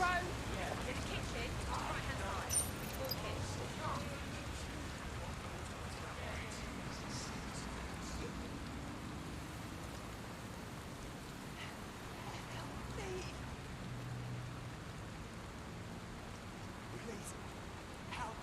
In the kitchen, right hand side. Walk in. Please, help.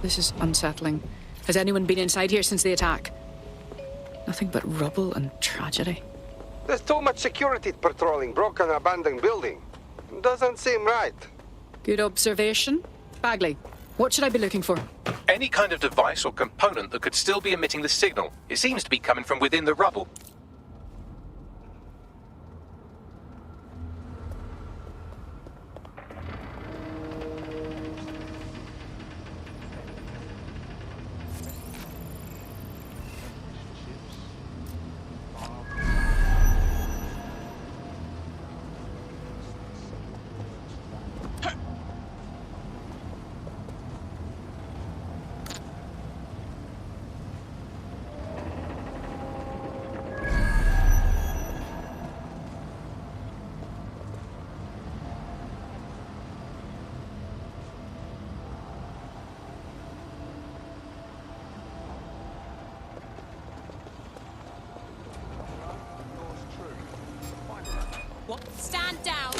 This is unsettling. Has anyone been inside here since the attack? Nothing but rubble and tragedy. There's too much security patrolling broken abandoned building. Doesn't seem right. Good observation. Bagley, what should I be looking for? Any kind of device or component that could still be emitting the signal. It seems to be coming from within the rubble. What? Stand down.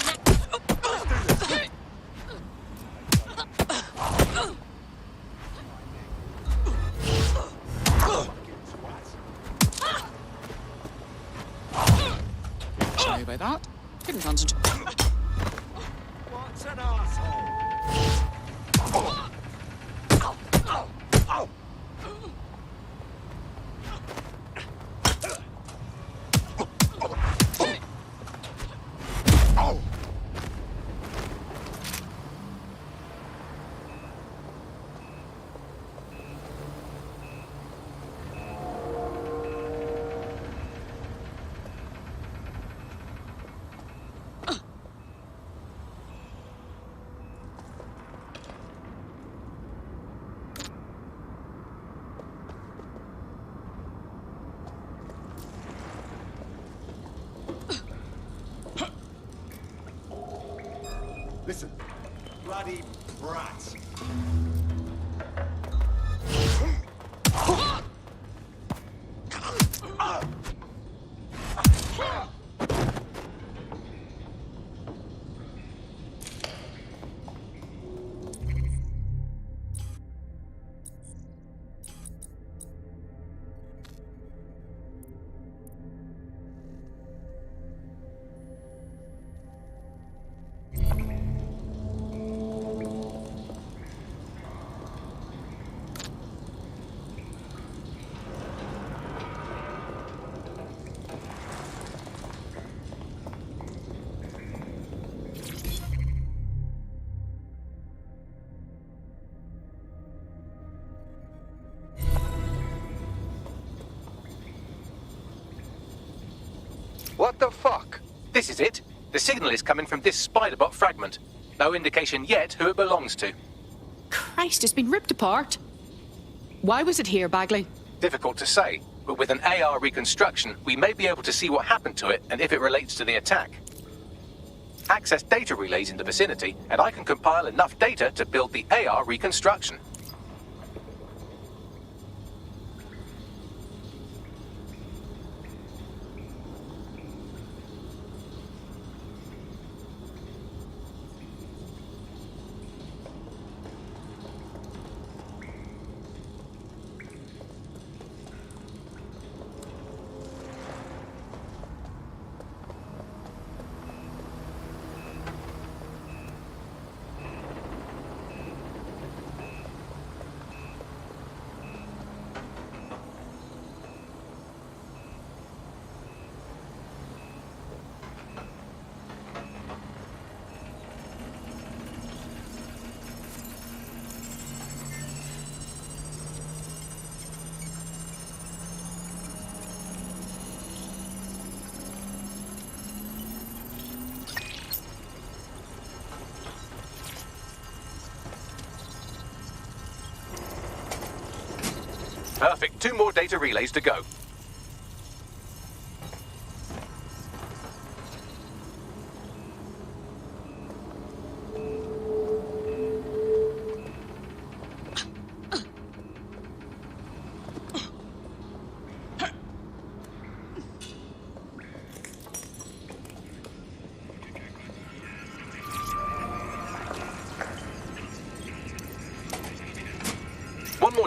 Sorry about that. Couldn't concentrate. What's an asshole? Listen, bloody brats. What the fuck? This is it. The signal is coming from this spider-bot fragment. No indication yet who it belongs to. Christ, it's been ripped apart. Why was it here, Bagley? Difficult to say, but with an AR reconstruction, we may be able to see what happened to it and if it relates to the attack. Access data relays in the vicinity, and I can compile enough data to build the AR reconstruction. Perfect. 2 more data relays to go.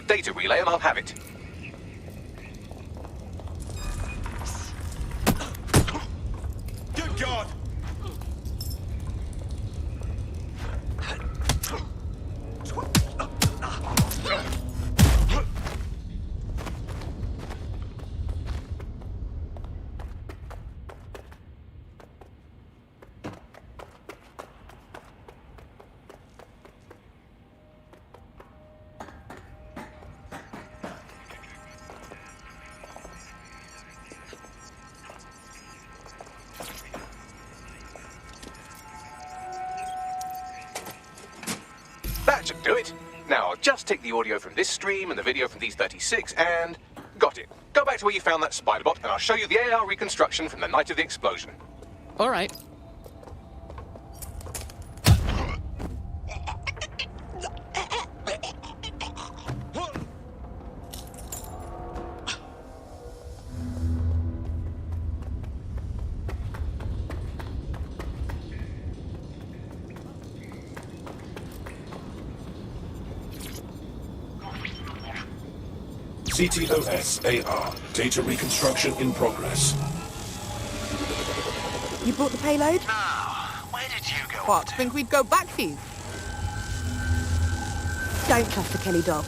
data relay and I'll have it. Good God! That should do it. Now, I'll just take the audio from this stream and the video from these 36 and... Got it. Go back to where you found that spider bot and I'll show you the AR reconstruction from the night of the explosion. All right. CTOS AR. Data reconstruction in progress. You brought the payload? No. Where did you go? What, think we'd go back for you? Don't trust the Kelly dog.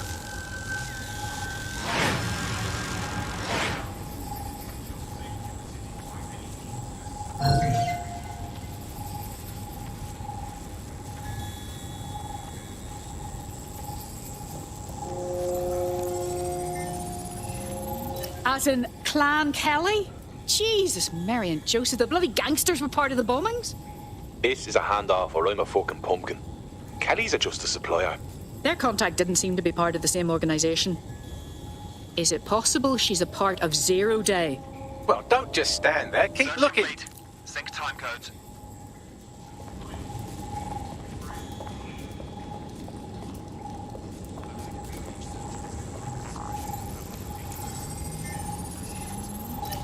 As in Clan Kelly? Jesus, Mary and Joseph, the bloody gangsters were part of the bombings? This is a handoff or I'm a fucking pumpkin. Kelly's are just a supplier. Their contact didn't seem to be part of the same organisation. Is it possible she's a part of Zero Day? Well, don't just stand there. Keep looking. Sync time codes.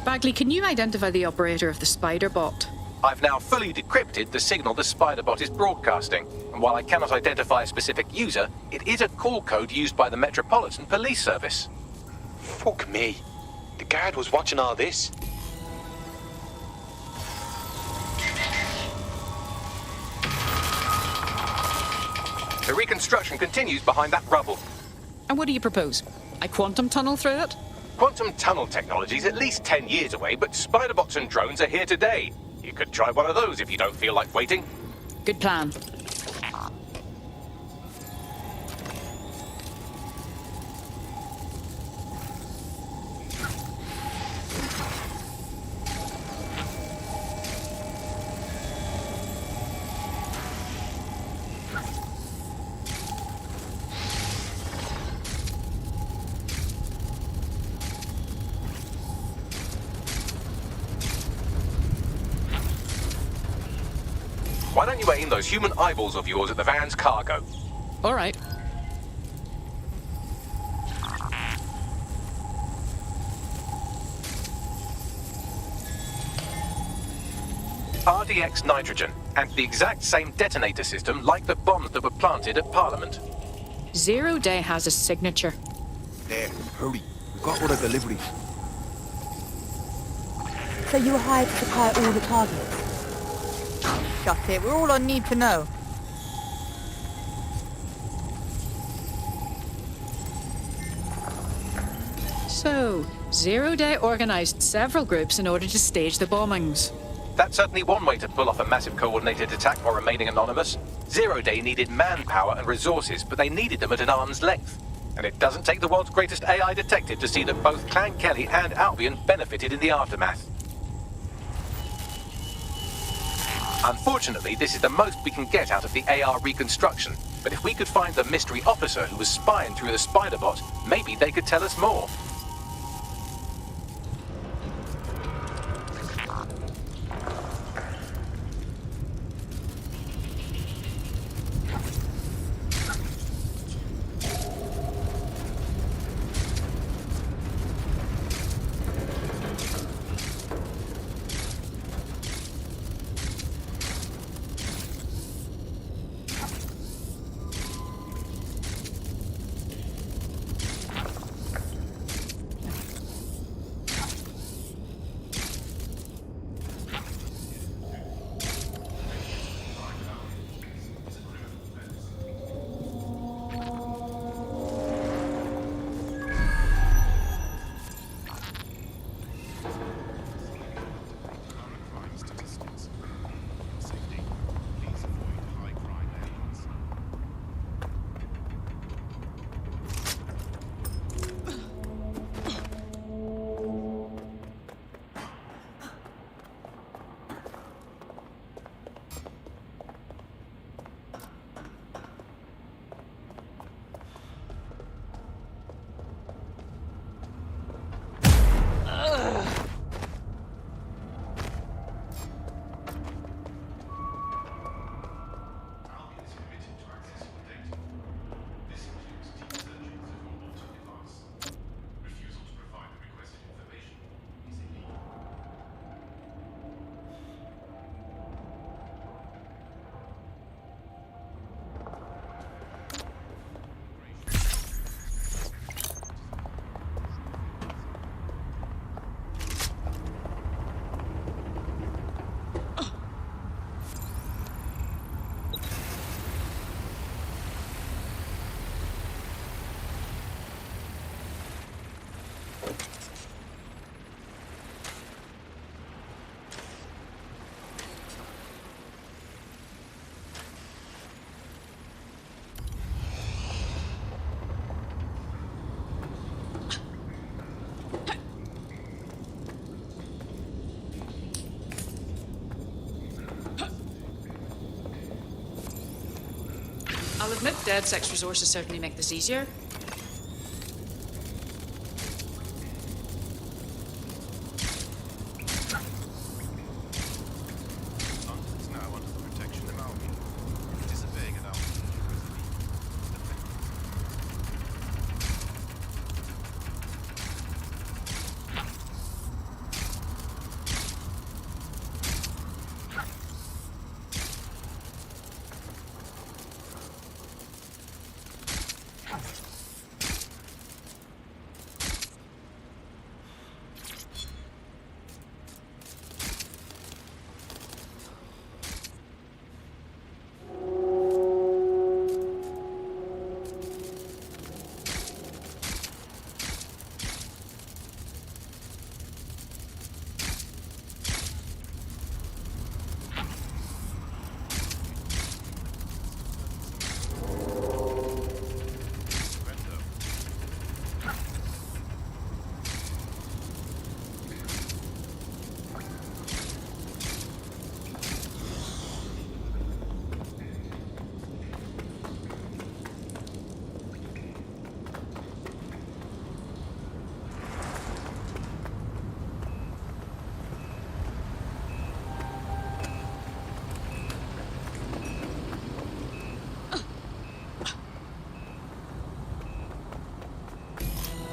Bagley, can you identify the operator of the spider bot? I've now fully decrypted the signal the spider-bot is broadcasting, and while I cannot identify a specific user, it is a call code used by the Metropolitan Police Service. Fuck me. The guard was watching all this. The reconstruction continues behind that rubble. And what do you propose? I quantum tunnel through it? Quantum tunnel technology is at least 10 years away, but spider-bots and drones are here today. You could try one of those if you don't feel like waiting. Good plan. Why don't you aim those human eyeballs of yours at the van's cargo? All right. RDX nitrogen, and the exact same detonator system like the bombs that were planted at Parliament. Zero Day has a signature. There, hurry. We've got all the deliveries. So you were hired to supply all the targets? Shut it, we're all on need to know. So, Zero Day organised several groups in order to stage the bombings. That's certainly one way to pull off a massive coordinated attack while remaining anonymous. Zero Day needed manpower and resources, but they needed them at an arm's length. And it doesn't take the world's greatest AI detective to see that both Clan Kelly and Albion benefited in the aftermath. Unfortunately, this is the most we can get out of the AR reconstruction. But if we could find the mystery officer who was spying through the spider bot, maybe they could tell us more. I'll admit DedSec's resources certainly make this easier.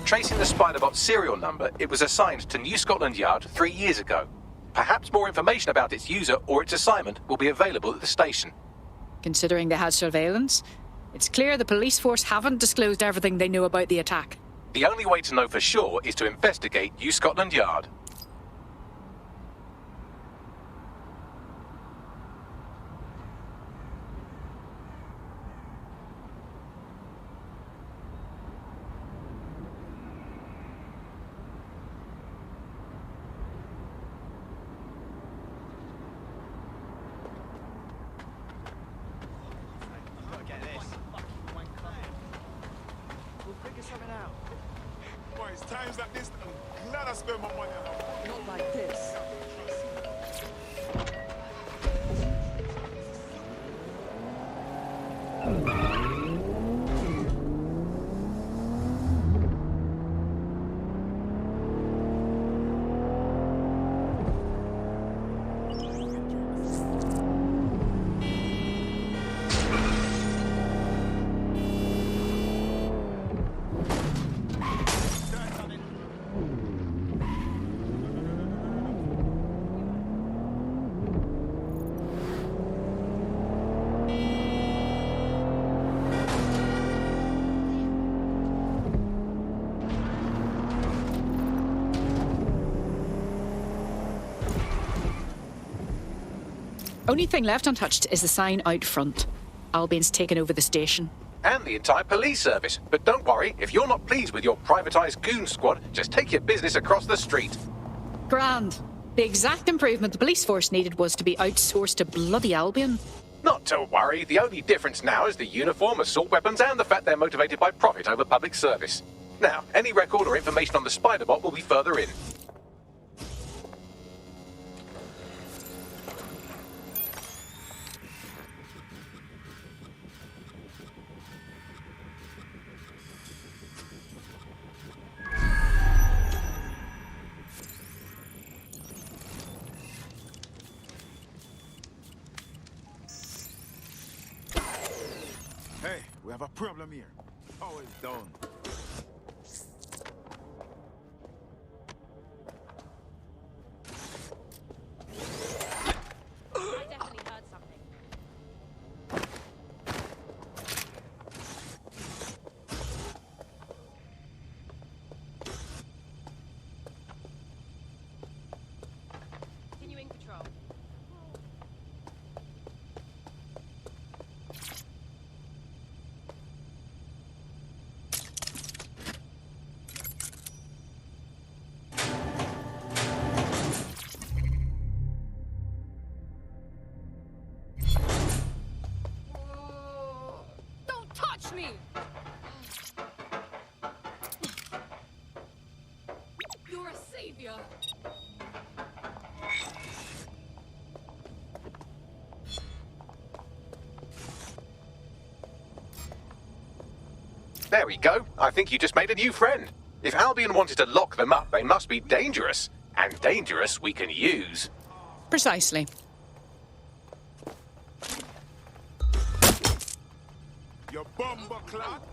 Tracing the Spiderbot serial number, it was assigned to New Scotland Yard 3 years ago. Perhaps more information about its user or its assignment will be available at the station. Considering they had surveillance, it's clear the police force haven't disclosed everything they know about the attack. The only way to know for sure is to investigate New Scotland Yard. It's times like this, I'm glad I spent my money on it. Not like this. Only thing left untouched is the sign out front. Albion's taken over the station. And the entire police service. But don't worry, if you're not pleased with your privatised goon squad, just take your business across the street. Grand. The exact improvement the police force needed was to be outsourced to bloody Albion. Not to worry, the only difference now is the uniform, assault weapons, and the fact they're motivated by profit over public service. Now, any record or information on the Spiderbot will be further in. Hey, we have a problem here. Oh, it's done. I definitely heard something. Continuing patrol. There we go. I think you just made a new friend. If Albion wanted to lock them up, they must be dangerous. And dangerous we can use. Precisely. You bumper clot.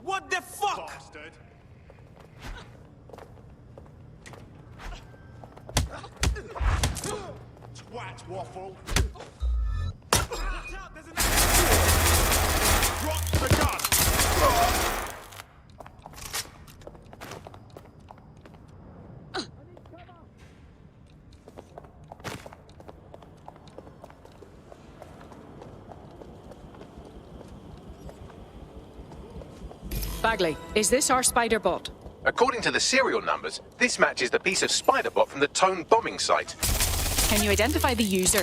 What the fuck? Bastard. Twat waffle. Drop the gun. Bagley, is this our spider bot? According to the serial numbers, this matches the piece of spider bot from the Tone bombing site. Can you identify the user?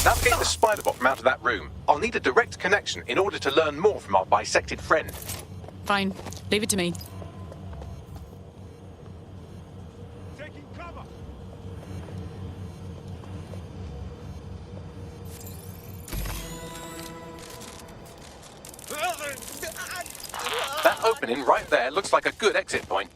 Navigate the spider bot from out of that room. I'll need a direct connection in order to learn more from our bisected friend. Fine. Leave it to me. Taking cover. That opening right there looks like a good exit point.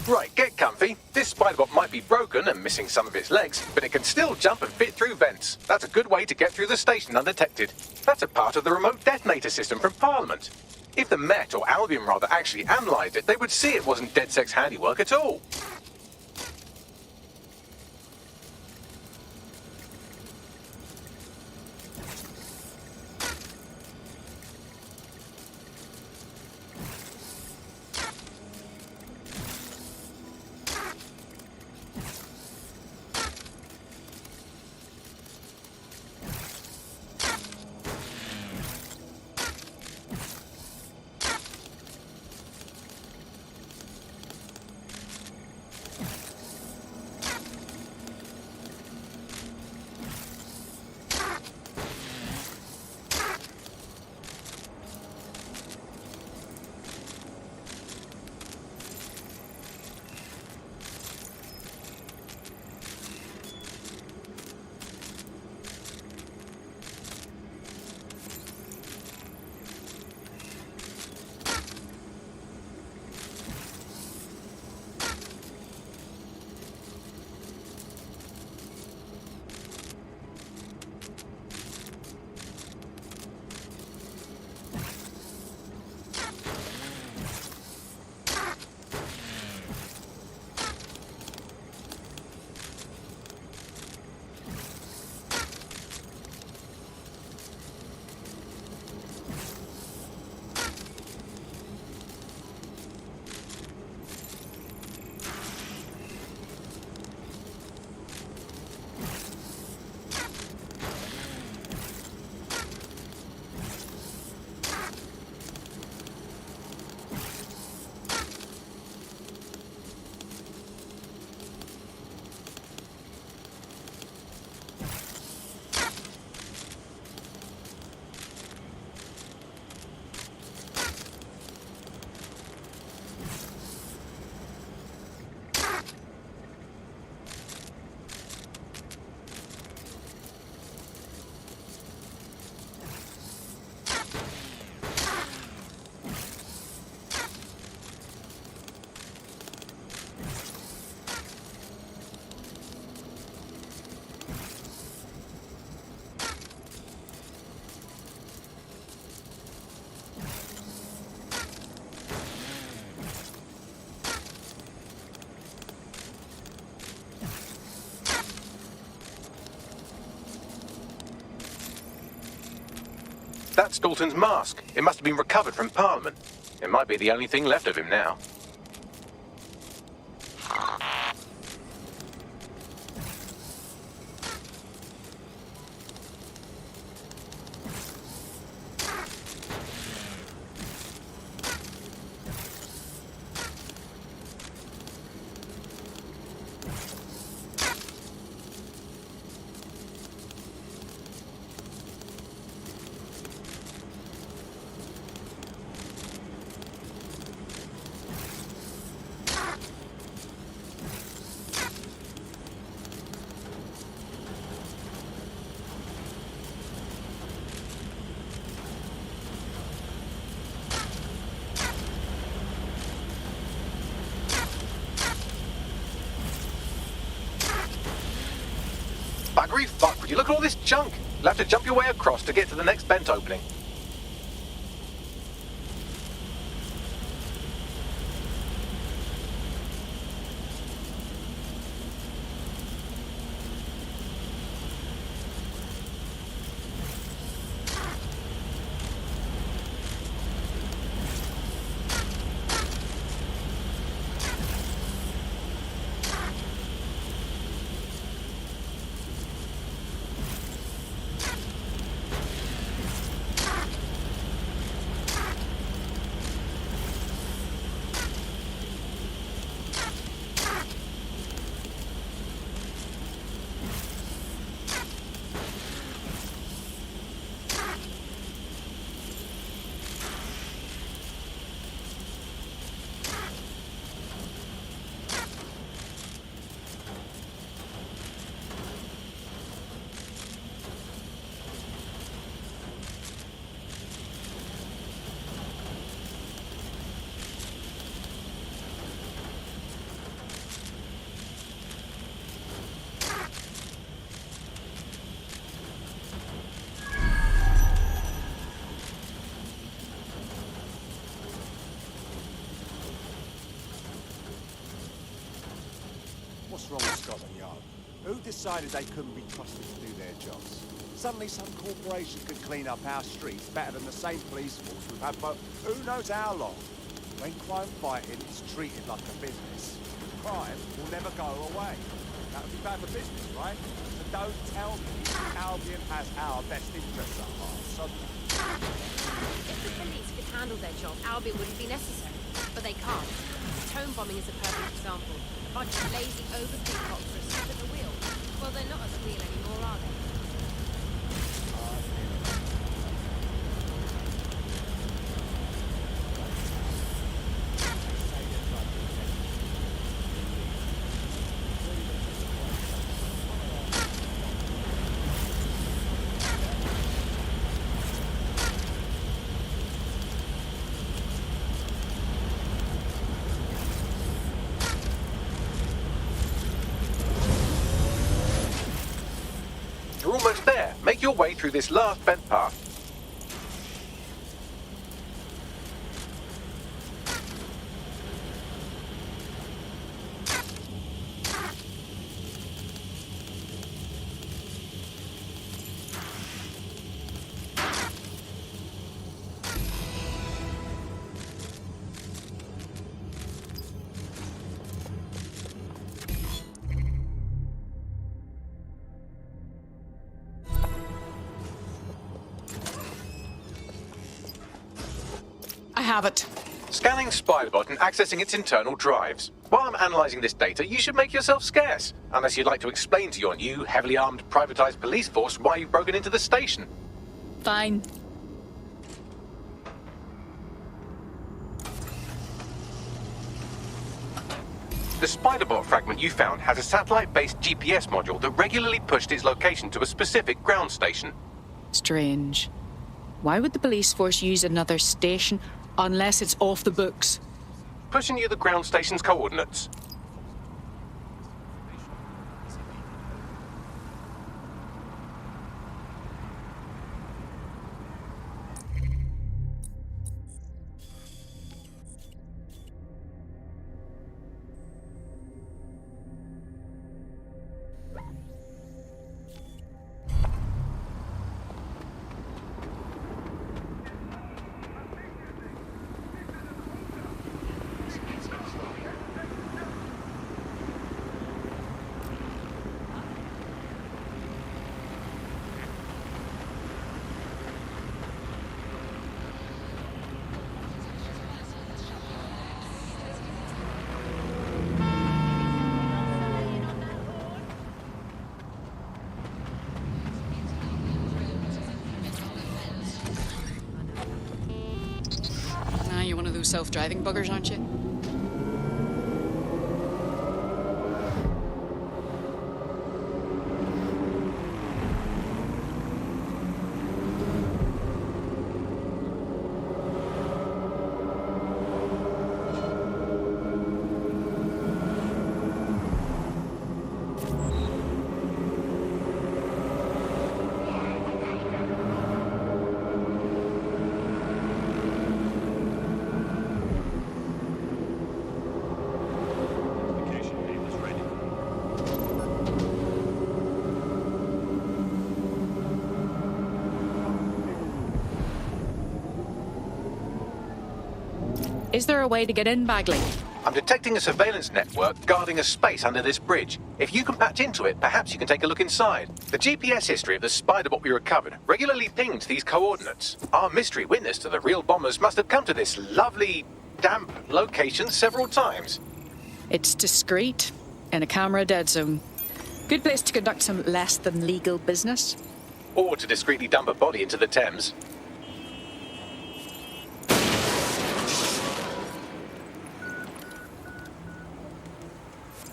Right, get comfy. This spider bot might be broken and missing some of its legs, but it can still jump and fit through vents. That's a good way to get through the station undetected. That's a part of the remote detonator system from Parliament. If the Met, or Albion rather, actually analysed it, they would see it wasn't DedSec's handiwork at all. That's Dalton's mask. It must have been recovered from Parliament. It might be the only thing left of him now. Buggery fuck, would you look at all this junk? You'll have to jump your way across to get to the next vent opening. What's wrong with Scotland Yard? Who decided they couldn't be trusted to do their jobs? Suddenly some corporation could clean up our streets better than the same police force we've had for who knows how long. When crime fighting is treated like a business, crime will never go away. That would be bad for business, right? So don't tell me Albion has our best interests at heart, suddenly. If the police could handle their job, Albion wouldn't be necessary. But they can't. Tone bombing is a perfect example. A bunch of lazy, overthinking cops are stuck at the wheel. Well, they're not at the wheel anymore, are they? You're almost there. Make your way through this last vent path. I have it. Scanning Spiderbot and accessing its internal drives. While I'm analysing this data, you should make yourself scarce. Unless you'd like to explain to your new, heavily armed, privatised police force why you've broken into the station. Fine. The Spiderbot fragment you found has a satellite-based GPS module that regularly pushed its location to a specific ground station. Strange. Why would the police force use another station unless it's off the books? Pushing you the ground station's coordinates. those self-driving buggers, aren't you? Is there a way to get in, Bagley? I'm detecting a surveillance network guarding a space under this bridge. If you can patch into it, perhaps you can take a look inside. The GPS history of the Spider-Bot we recovered regularly pinged these coordinates. Our mystery witness to the real bombers must have come to this lovely, damp location several times. It's discreet, in a camera dead zone. Good place to conduct some less than legal business. Or to discreetly dump a body into the Thames.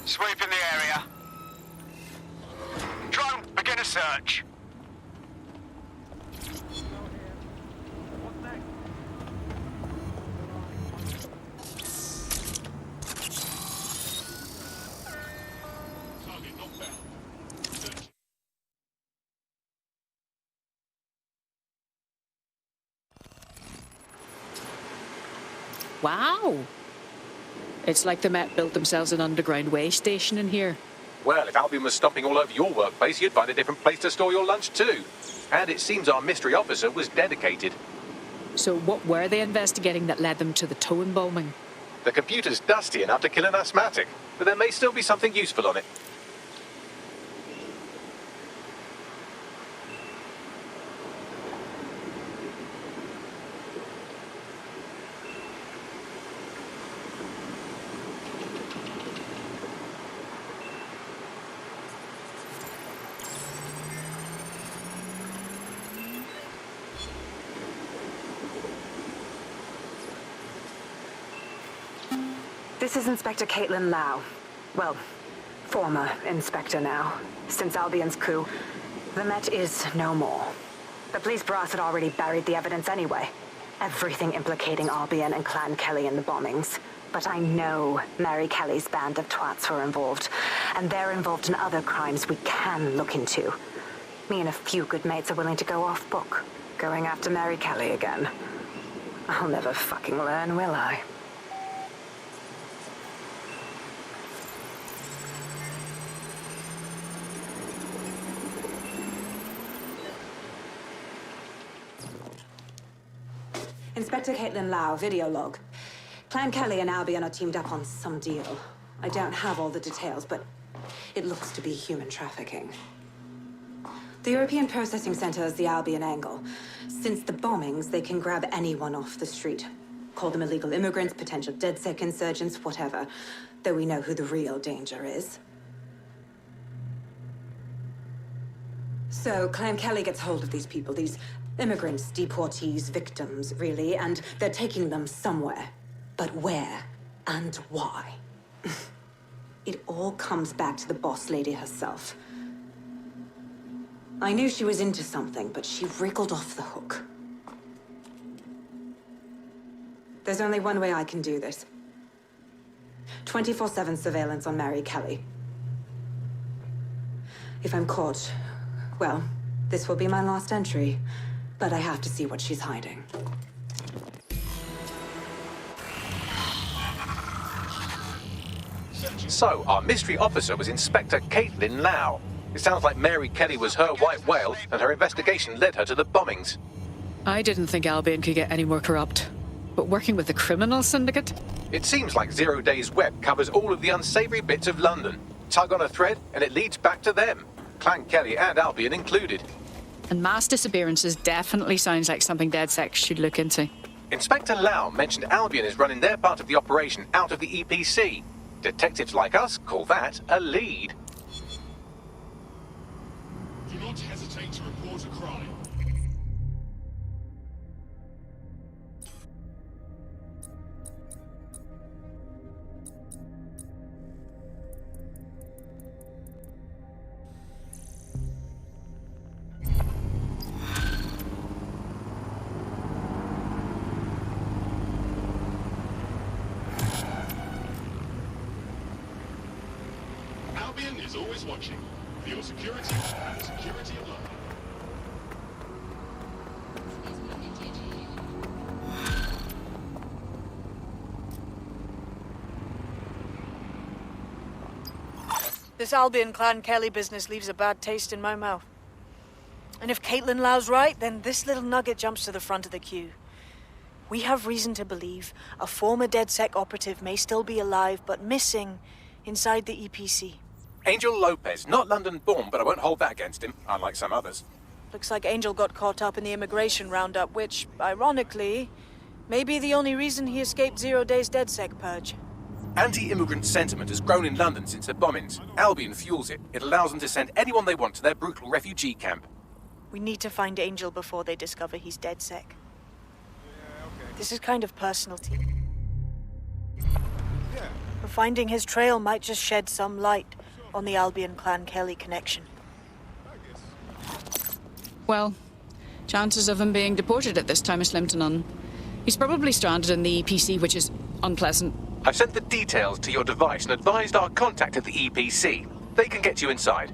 Sweep in the area. Drone, begin a search. Wow! It's like the Met built themselves an underground way station in here. Well, if Albion was stomping all over your workplace, you'd find a different place to store your lunch too. And it seems our mystery officer was dedicated. So what were they investigating that led them to the towing bombing? The computer's dusty enough to kill an asthmatic, but there may still be something useful on it. This is Inspector Caitlin Lau. Well, former inspector now. Since Albion's coup, the Met is no more. The police brass had already buried the evidence anyway. Everything implicating Albion and Clan Kelly in the bombings. But I know Mary Kelly's band of twats were involved, and they're involved in other crimes we can look into. Me and a few good mates are willing to go off book, going after Mary Kelly again. I'll never fucking learn, will I? Inspector Caitlin Lau, video log. Clan Kelly and Albion are teamed up on some deal. I don't have all the details, but it looks to be human trafficking. The European Processing Center is the Albion angle. Since the bombings, they can grab anyone off the street. Call them illegal immigrants, potential DedSec insurgents, whatever. Though we know who the real danger is. So, Clan Kelly gets hold of these people, these immigrants, deportees, victims, really, and they're taking them somewhere. But where and why? It all comes back to the boss lady herself. I knew she was into something, but she wriggled off the hook. There's only one way I can do this. 24/7 surveillance on Mary Kelly. If I'm caught, well, this will be my last entry. But I have to see what she's hiding. So, our mystery officer was Inspector Caitlin Lau. It sounds like Mary Kelly was her white whale, and her investigation led her to the bombings. I didn't think Albion could get any more corrupt. But working with the criminal syndicate? It seems like 0 Days Web covers all of the unsavory bits of London. Tug on a thread, and it leads back to them. Clan Kelly and Albion included. And mass disappearances definitely sounds like something DedSec should look into. Inspector Lau mentioned Albion is running their part of the operation out of the EPC. Detectives like us call that a lead. Do not hesitate to report a crime. always watching. For your security and security alone. This Albion Clan Kelly business leaves a bad taste in my mouth. And if Caitlin Lau's right, then this little nugget jumps to the front of the queue. We have reason to believe a former DedSec operative may still be alive, but missing inside the EPC. Angel Lopez, not London-born, but I won't hold that against him, unlike some others. Looks like Angel got caught up in the immigration roundup, which, ironically, may be the only reason he escaped 0 days DedSec purge. Anti-immigrant sentiment has grown in London since the bombings. Albion fuels it. It allows them to send anyone they want to their brutal refugee camp. We need to find Angel before they discover he's DedSec. This is kind of personal to you. But finding his trail might just shed some light on the Albion Clan Kelly connection. Well, chances of him being deported at this time are slim to none. He's probably stranded in the EPC, which is unpleasant. I've sent the details to your device and advised our contact at the EPC. They can get you inside.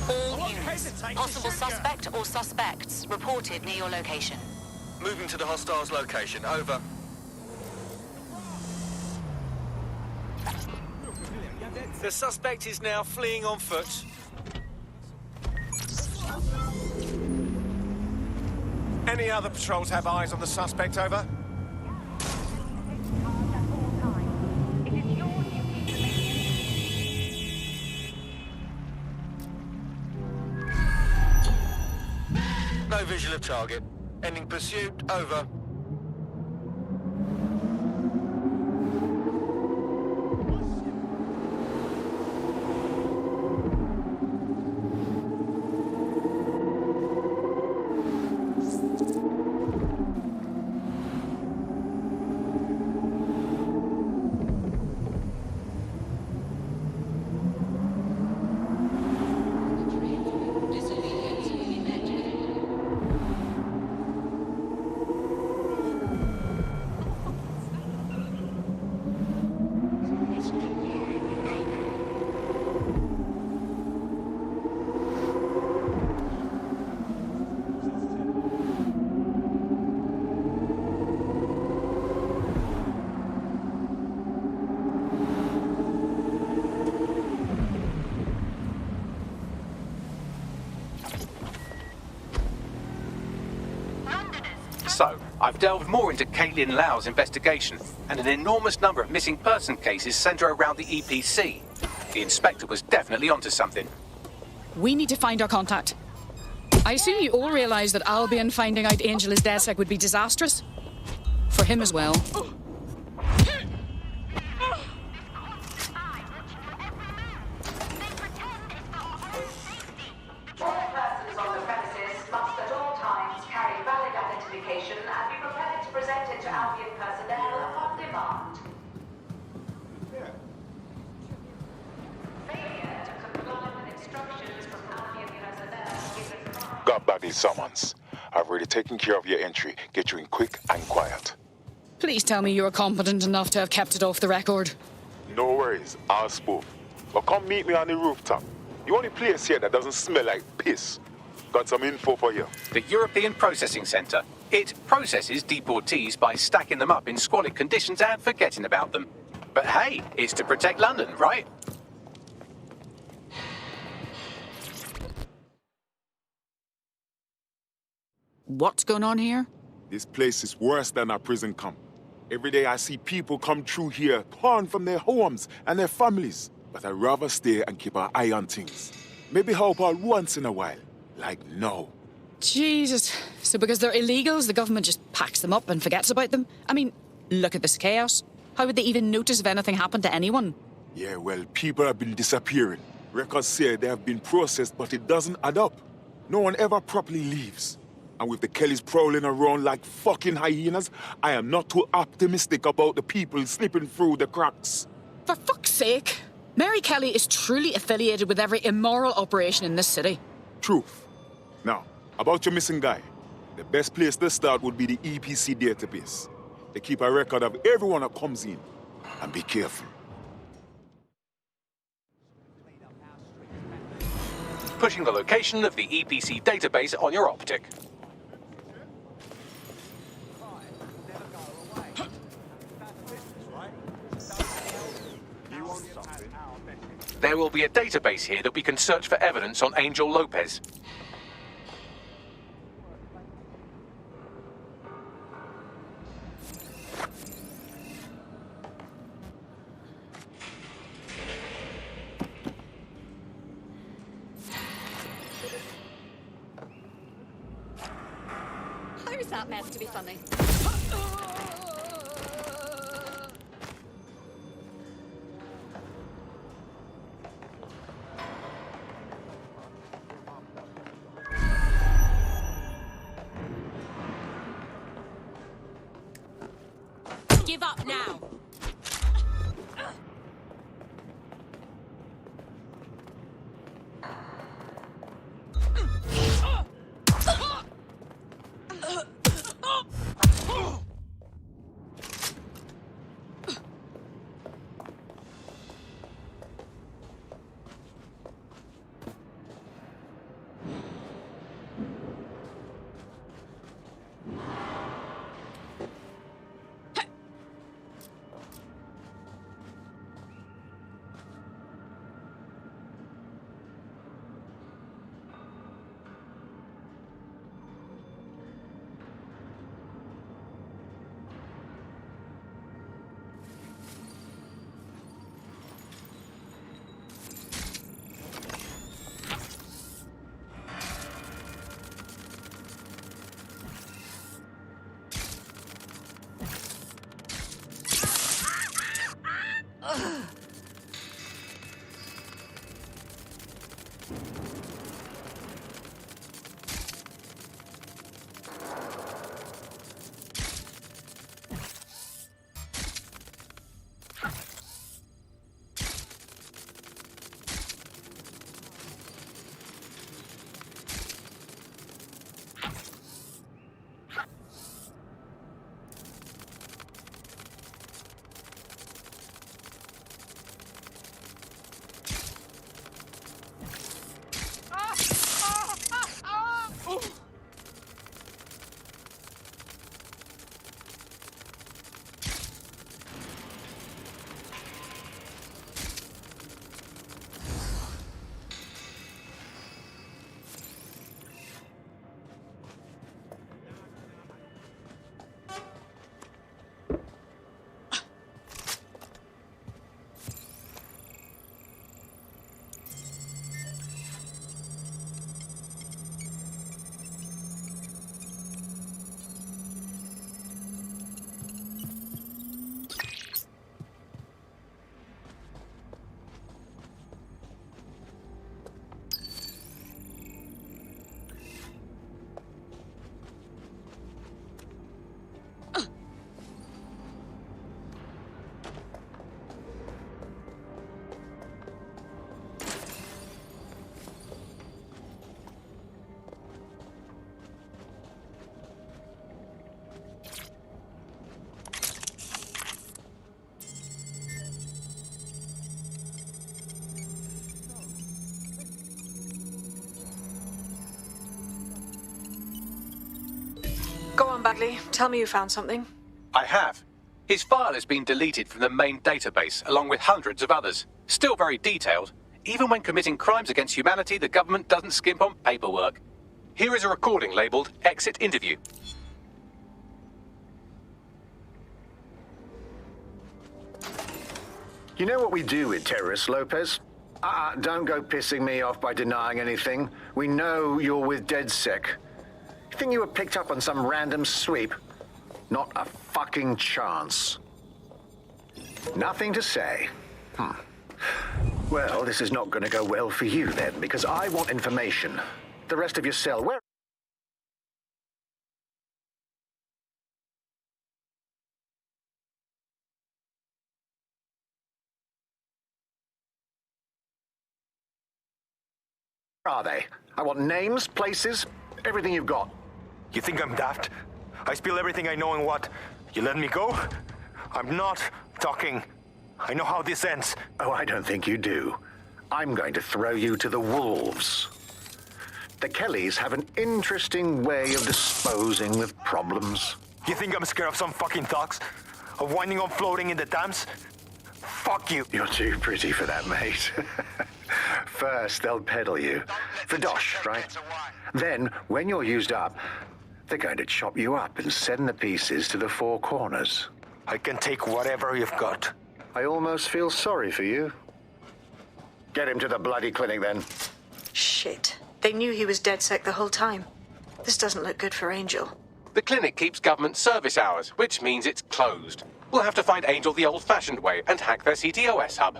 All units. Possible suspect or suspects reported near your location. Moving to the hostiles' location. Over. The suspect is now fleeing on foot. Any other patrols have eyes on the suspect, over? No visual of target. Ending pursuit. Over. So, I've delved more into Caitlin Lau's investigation, and an enormous number of missing person cases centre around the EPC. The inspector was definitely onto something. We need to find our contact. I assume you all realise that Albion finding out Angel is DedSec would be disastrous? For him as well. Got back these summons. I've already taken care of your entry. Get you in quick and quiet. Please tell me you're competent enough to have kept it off the record. No worries, I'll spoof. But come meet me on the rooftop. The only place here that doesn't smell like piss. Got some info for you. The European Processing Centre. It processes deportees by stacking them up in squalid conditions and forgetting about them. But hey, it's to protect London, right? What's going on here? This place is worse than a prison camp. Every day I see people come through here, torn from their homes and their families. But I'd rather stay and keep an eye on things. Maybe help out once in a while. Like now. Jesus. So because they're illegals, the government just packs them up and forgets about them? I mean, look at this chaos. How would they even notice if anything happened to anyone? Yeah, well, people have been disappearing. Records say they have been processed, but it doesn't add up. No one ever properly leaves. And with the Kellys prowling around like fucking hyenas, I am not too optimistic about the people slipping through the cracks. For fuck's sake. Mary Kelly is truly affiliated with every immoral operation in this city. Truth. Now, about your missing guy. The best place to start would be the EPC database. They keep a record of everyone that comes in. And be careful. Pushing the location of the EPC database on your optic. There will be a database here that we can search for evidence on Angel Lopez. How is that meant to be funny? Give up now. Go on, Bagley. Tell me you found something. I have. His file has been deleted from the main database, along with hundreds of others. Still very detailed. Even when committing crimes against humanity, the government doesn't skimp on paperwork. Here is a recording labelled Exit Interview. You know what we do with terrorists, Lopez? Don't go pissing me off by denying anything. We know you're with DedSec. You think you were picked up on some random sweep? Not a fucking chance. Nothing to say. Well, this is not going to go well for you then, because I want information. The rest of your cell, where... Where are they? I want names, places, everything you've got. You think I'm daft? I spill everything I know and what? You let me go? I'm not talking. I know how this ends. Oh, I don't think you do. I'm going to throw you to the wolves. The Kellys have an interesting way of disposing with problems. You think I'm scared of some fucking thugs? Of winding up floating in the dams? Fuck you. You're too pretty for that, mate. First, they'll peddle you. For dosh, right? Then, when you're used up, they're going to chop you up and send the pieces to the four corners. I can take whatever you've got. I almost feel sorry for you. Get him to the bloody clinic, then. Shit. They knew he was DedSec the whole time. This doesn't look good for Angel. The clinic keeps government service hours, which means it's closed. We'll have to find Angel the old-fashioned way and hack their CTOS hub.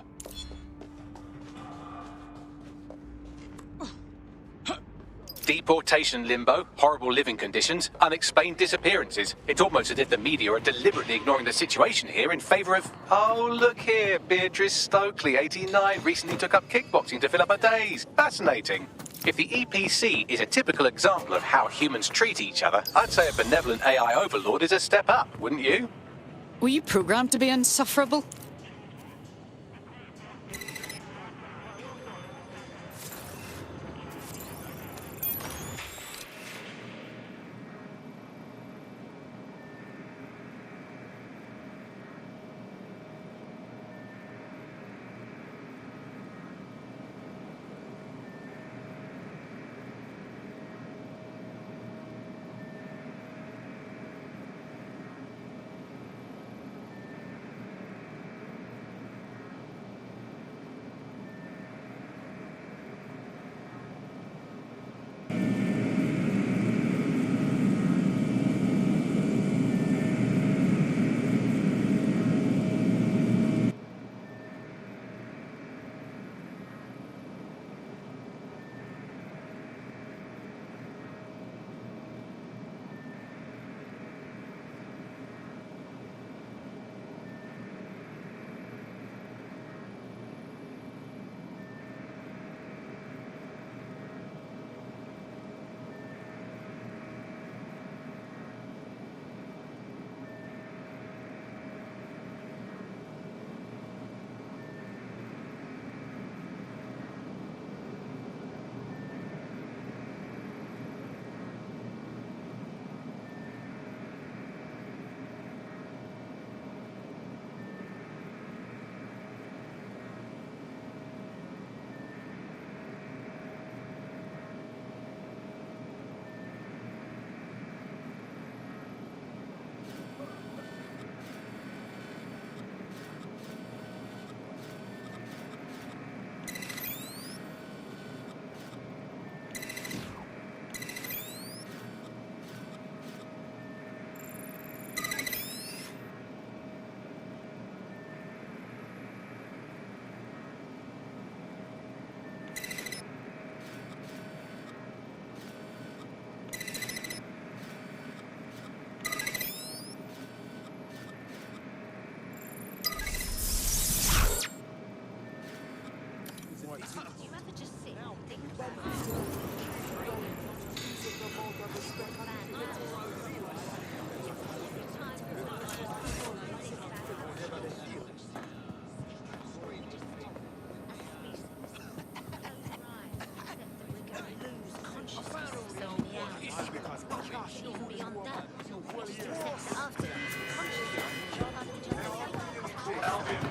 Deportation limbo, horrible living conditions, unexplained disappearances. It's almost as if the media are deliberately ignoring the situation here in favor of... Oh, look here, Beatrice Stokely, 89, recently took up kickboxing to fill up her days. Fascinating. If the EPC is a typical example of how humans treat each other, I'd say a benevolent AI overlord is a step up, wouldn't you? Were you programmed to be insufferable?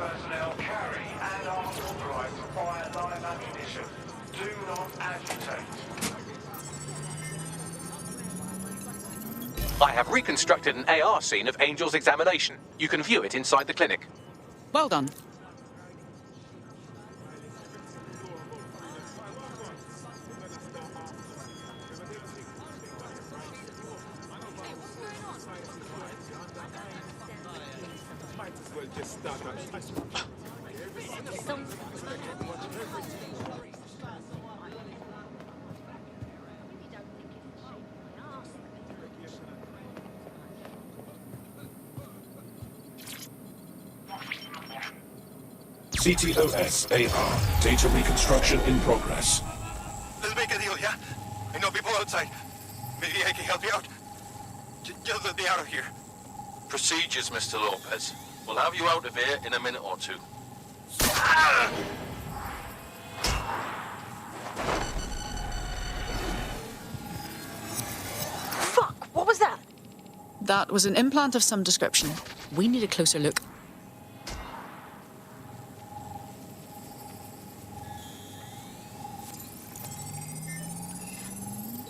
Personnel carry and are authorized to fire live ammunition. Do not agitate. I have reconstructed an AR scene of Angel's examination. You can view it inside the clinic. Well done. CTOS AR. Data reconstruction in progress. Let's make a deal, yeah? I know people outside. Maybe I can help you out. Just let me out of here. Procedures, Mr. Lopez. We'll have you out of here in a minute or two. Fuck! What was that? That was an implant of some description. We need a closer look.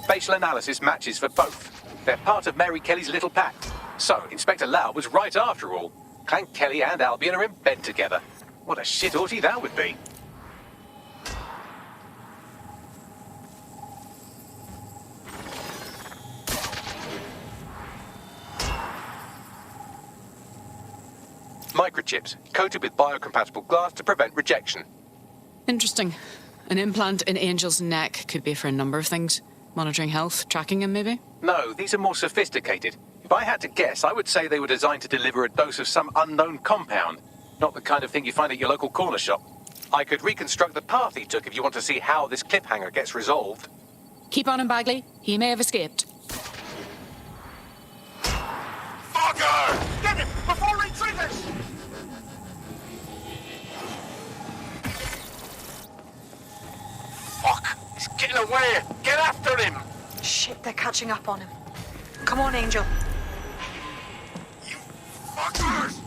Facial analysis matches for both. They're part of Mary Kelly's little pack. So, Inspector Lau was right after all. Clan Kelly and Albion are in bed together. What a shit orgy that would be. Microchips, coated with biocompatible glass to prevent rejection. Interesting. An implant in Angel's neck could be for a number of things. Monitoring health, tracking him maybe? No, these are more sophisticated. If I had to guess, I would say they were designed to deliver a dose of some unknown compound. Not the kind of thing you find at your local corner shop. I could reconstruct the path he took if you want to see how this cliffhanger gets resolved. Keep on him, Bagley. He may have escaped. Fucker! Get him before he triggers! Fuck! He's getting away! Get after him! Shit, they're catching up on him. Come on, Angel. Fuckers!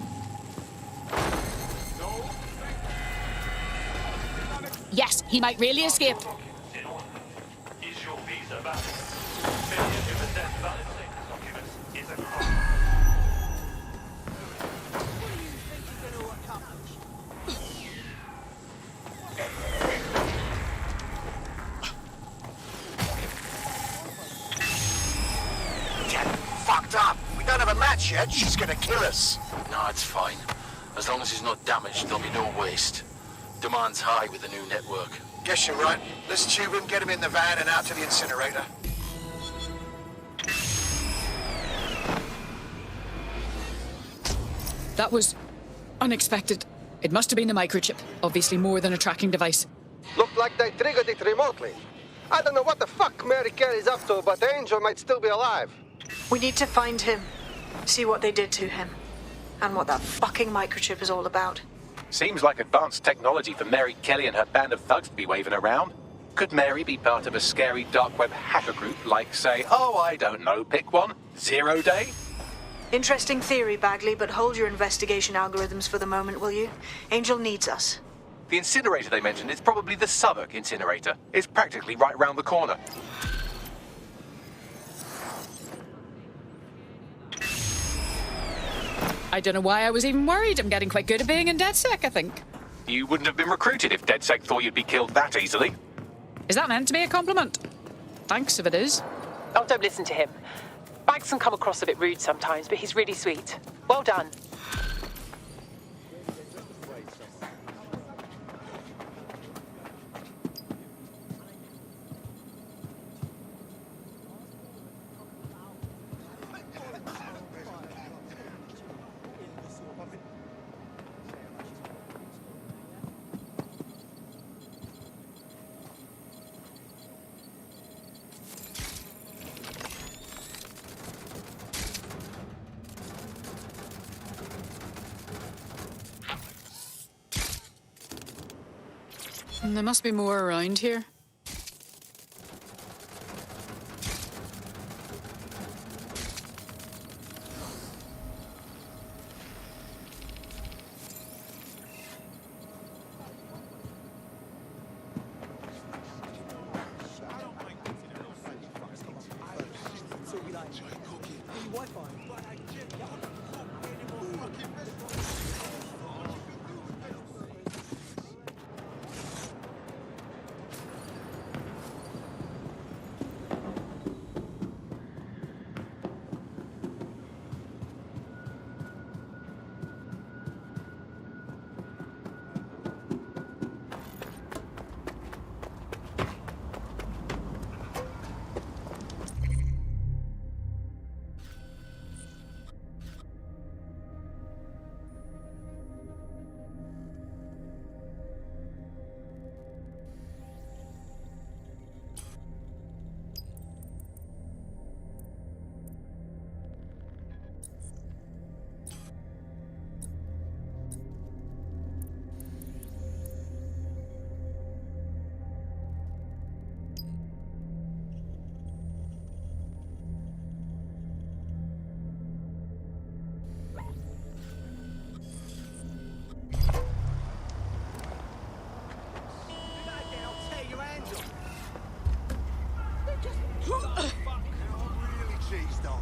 Yes, he might really escape. Is your visa valid? Failure to possess valid status documents is a crime. Get fucked up! We don't have a match yet. She's gonna kill us. No, it's fine. As long as he's not damaged, there'll be no waste. Demand's high with the new network. Guess you're right. Let's tube him, get him in the van and out to the incinerator. That was unexpected. It must have been the microchip. Obviously more than a tracking device. Looked like they triggered it remotely. I don't know what the fuck Mary Kelly's up to, but Angel might still be alive. We need to find him. See what they did to him. And what that fucking microchip is all about. Seems like advanced technology for Mary Kelly and her band of thugs to be waving around. Could Mary be part of a scary dark web hacker group like, say, oh, I don't know, pick one, 0 Day? Interesting theory, Bagley, but hold your investigation algorithms for the moment, will you? Angel needs us. The incinerator they mentioned is probably the Southwark incinerator. It's practically right round the corner. I don't know why I was even worried. I'm getting quite good at being in DedSec, I think. You wouldn't have been recruited if DedSec thought you'd be killed that easily. Is that meant to be a compliment? Thanks if it is. Oh, don't listen to him. Bags can come across a bit rude sometimes, but he's really sweet. Well done. There must be more around here. Really cheesed on.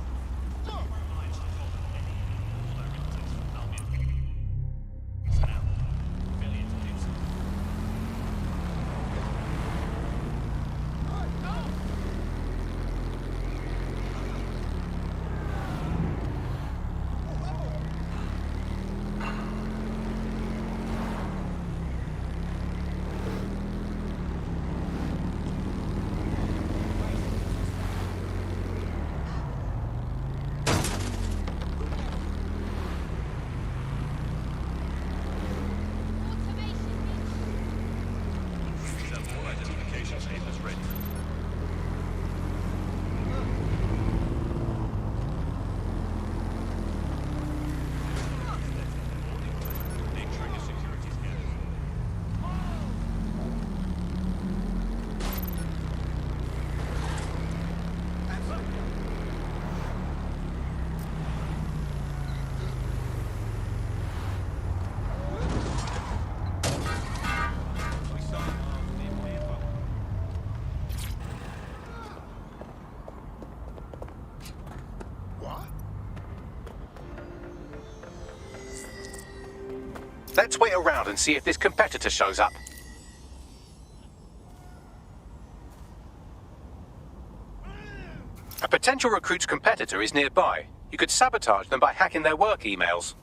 Let's wait around and see if this competitor shows up. A potential recruit's competitor is nearby. You could sabotage them by hacking their work emails.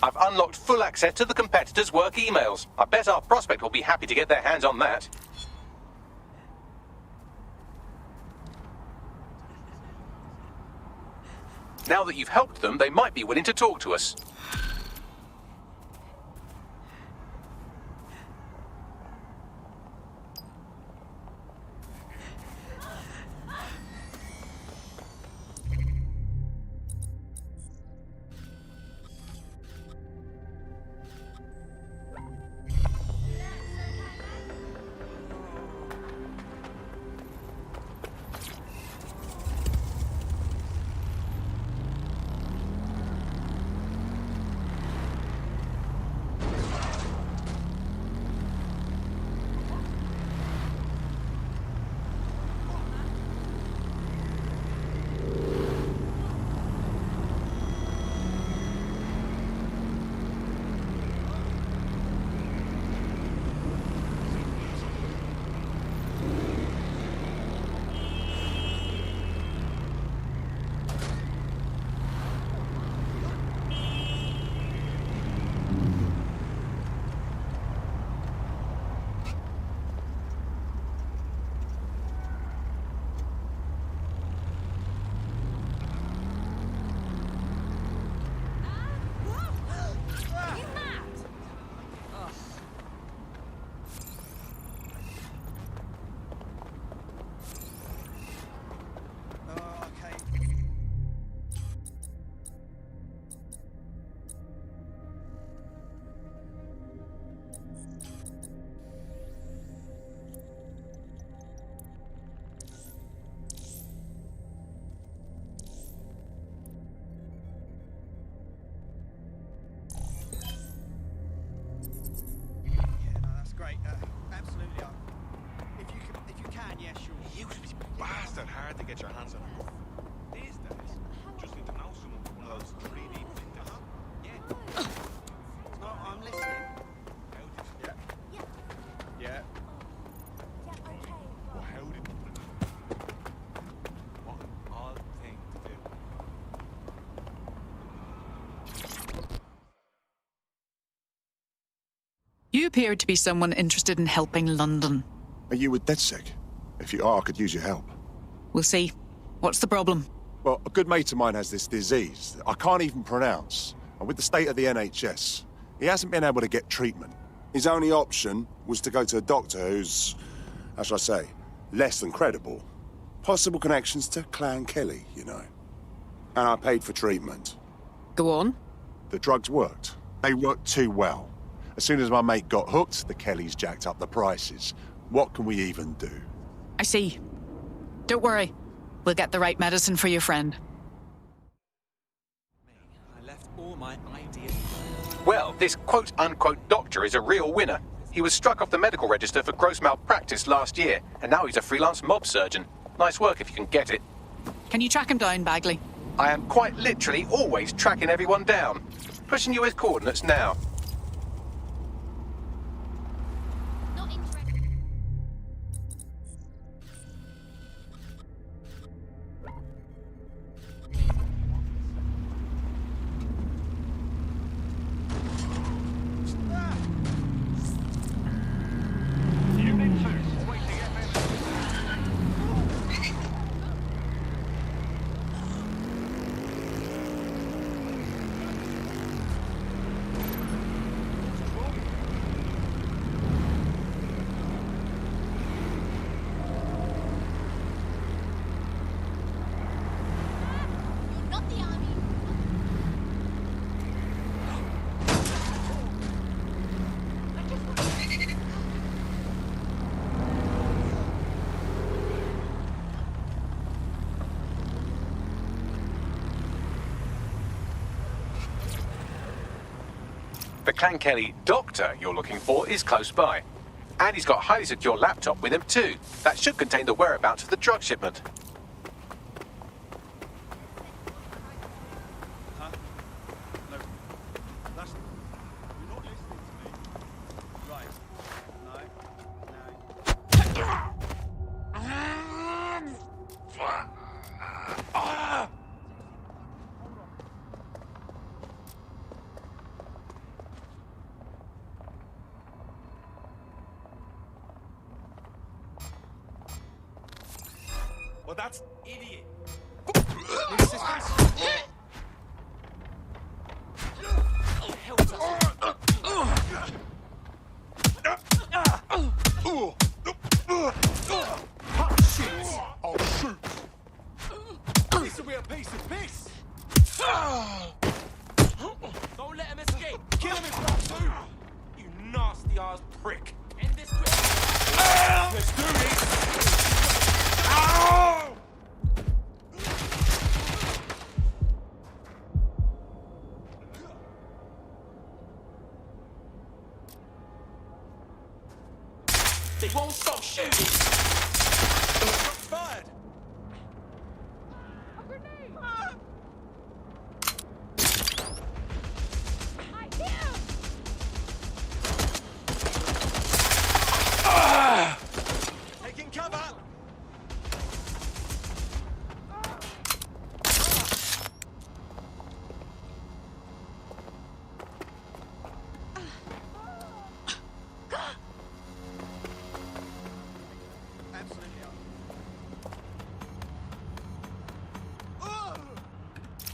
I've unlocked full access to the competitor's work emails. I bet our prospect will be happy to get their hands on that. Now that you've helped them, they might be willing to talk to us. Great, absolutely. If you can, yeah, sure. You should be bastard hard to get your hands on it. These days, just need to know someone with one of those 3D printers. Yeah. No, I'm listening. Yeah. Yeah. Well, how did what an odd thing to do. You appeared to be someone interested in helping London. Are you with DedSec? If you are, I could use your help. We'll see. What's the problem? Well, a good mate of mine has this disease that I can't even pronounce. And with the state of the NHS, he hasn't been able to get treatment. His only option was to go to a doctor who's, how shall I say, less than credible. Possible connections to Clan Kelly, you know. And I paid for treatment. Go on. The drugs worked. They worked too well. As soon as my mate got hooked, the Kellys jacked up the prices. What can we even do? I see. Don't worry. We'll get the right medicine for your friend. I left all my ideas. Well, this quote-unquote doctor is a real winner. He was struck off the medical register for gross malpractice last year, and now he's a freelance mob surgeon. Nice work if you can get it. Can you track him down, Bagley? I am quite literally always tracking everyone down. Pushing you his coordinates now. The Clan Kelly doctor you're looking for is close by. And he's got a highly secure laptop with him too. That should contain the whereabouts of the drug shipment. Well, that's idiot. I'll shoot. This will be a piece of piss. Don't let him escape. Kill him if you have to. You nasty ass prick. End this quick. Let's do this. Ow! They won't stop shooting. Fired. A grenade. Taking cover.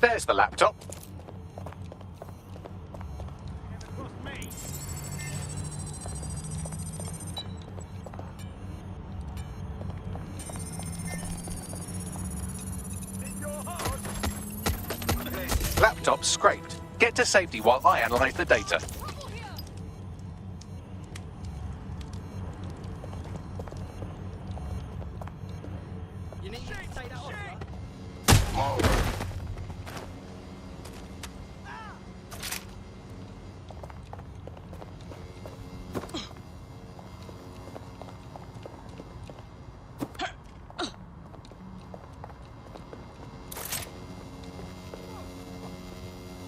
There's the laptop. Laptop scraped. Get to safety while I analyze the data. You need to take that off.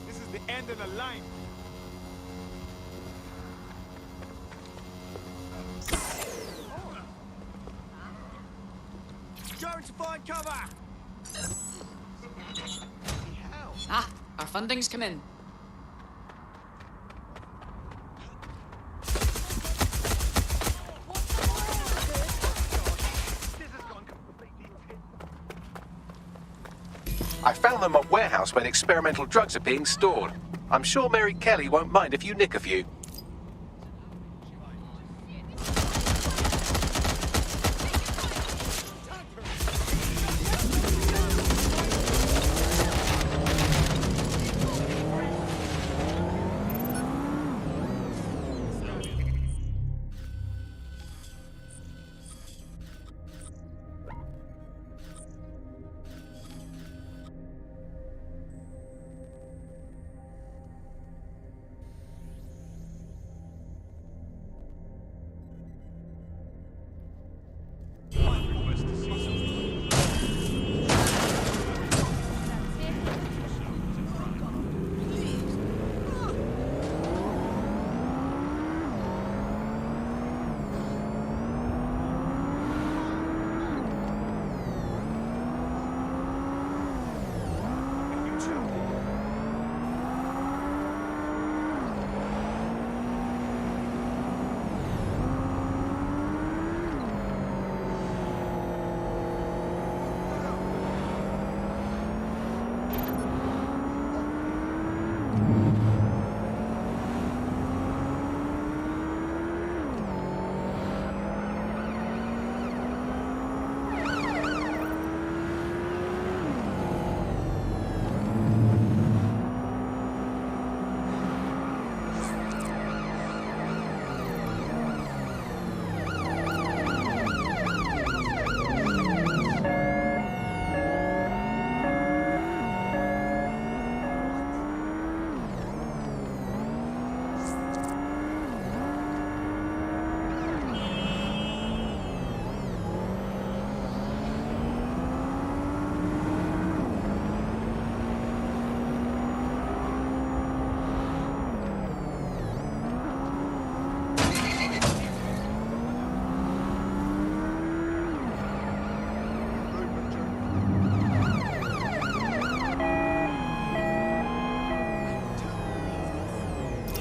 This is the end of the line. Going to find cover. Ah, our funding's come in. I found them at a warehouse where the experimental drugs are being stored. I'm sure Mary Kelly won't mind if you nick a few.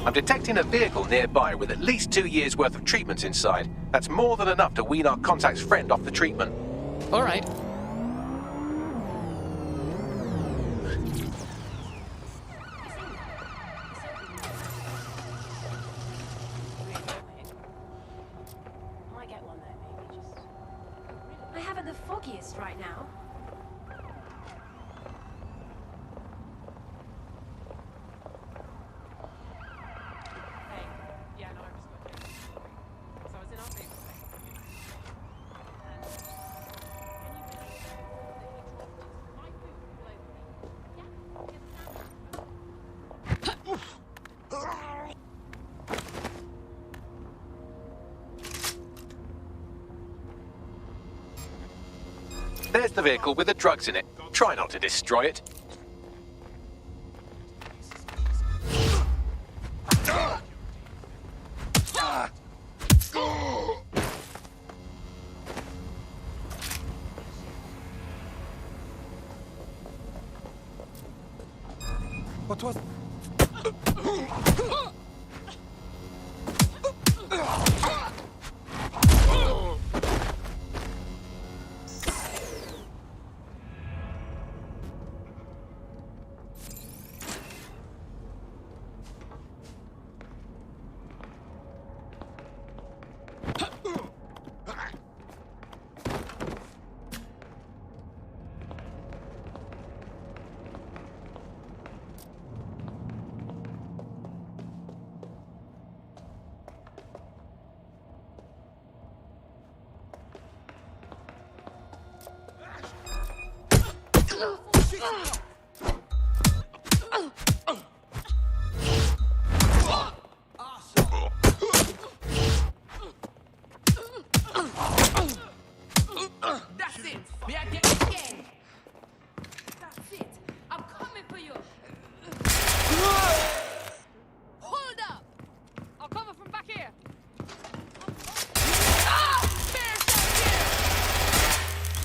I'm detecting a vehicle nearby with at least 2 years' worth of treatments inside. That's more than enough to wean our contact's friend off the treatment. All right. Might get one there, maybe just... I haven't the foggiest right now. There's the vehicle with the drugs in it. Try not to destroy it. What was... That's it! May I get it again? That's it! I'm coming for you! Hold up! I'll cover from back here! Ah! Bear's down here!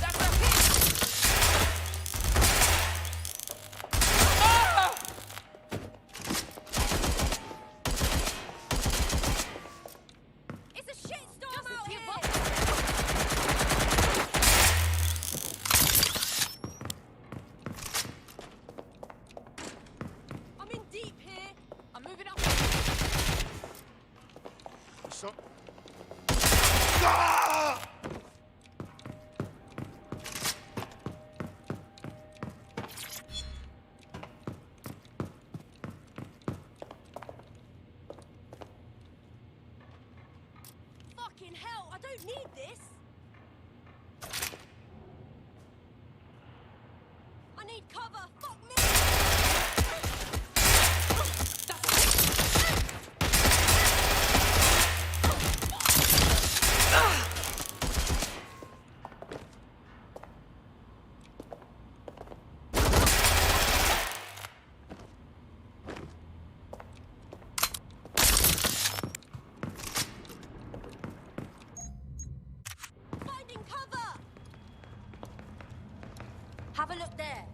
That's a hit! Ah! It's a shitstorm out here! I'm in deep here. I'm moving up. So... Fucking hell, I don't need this. I need cover. Fuck me. Finding cover. Have a look there.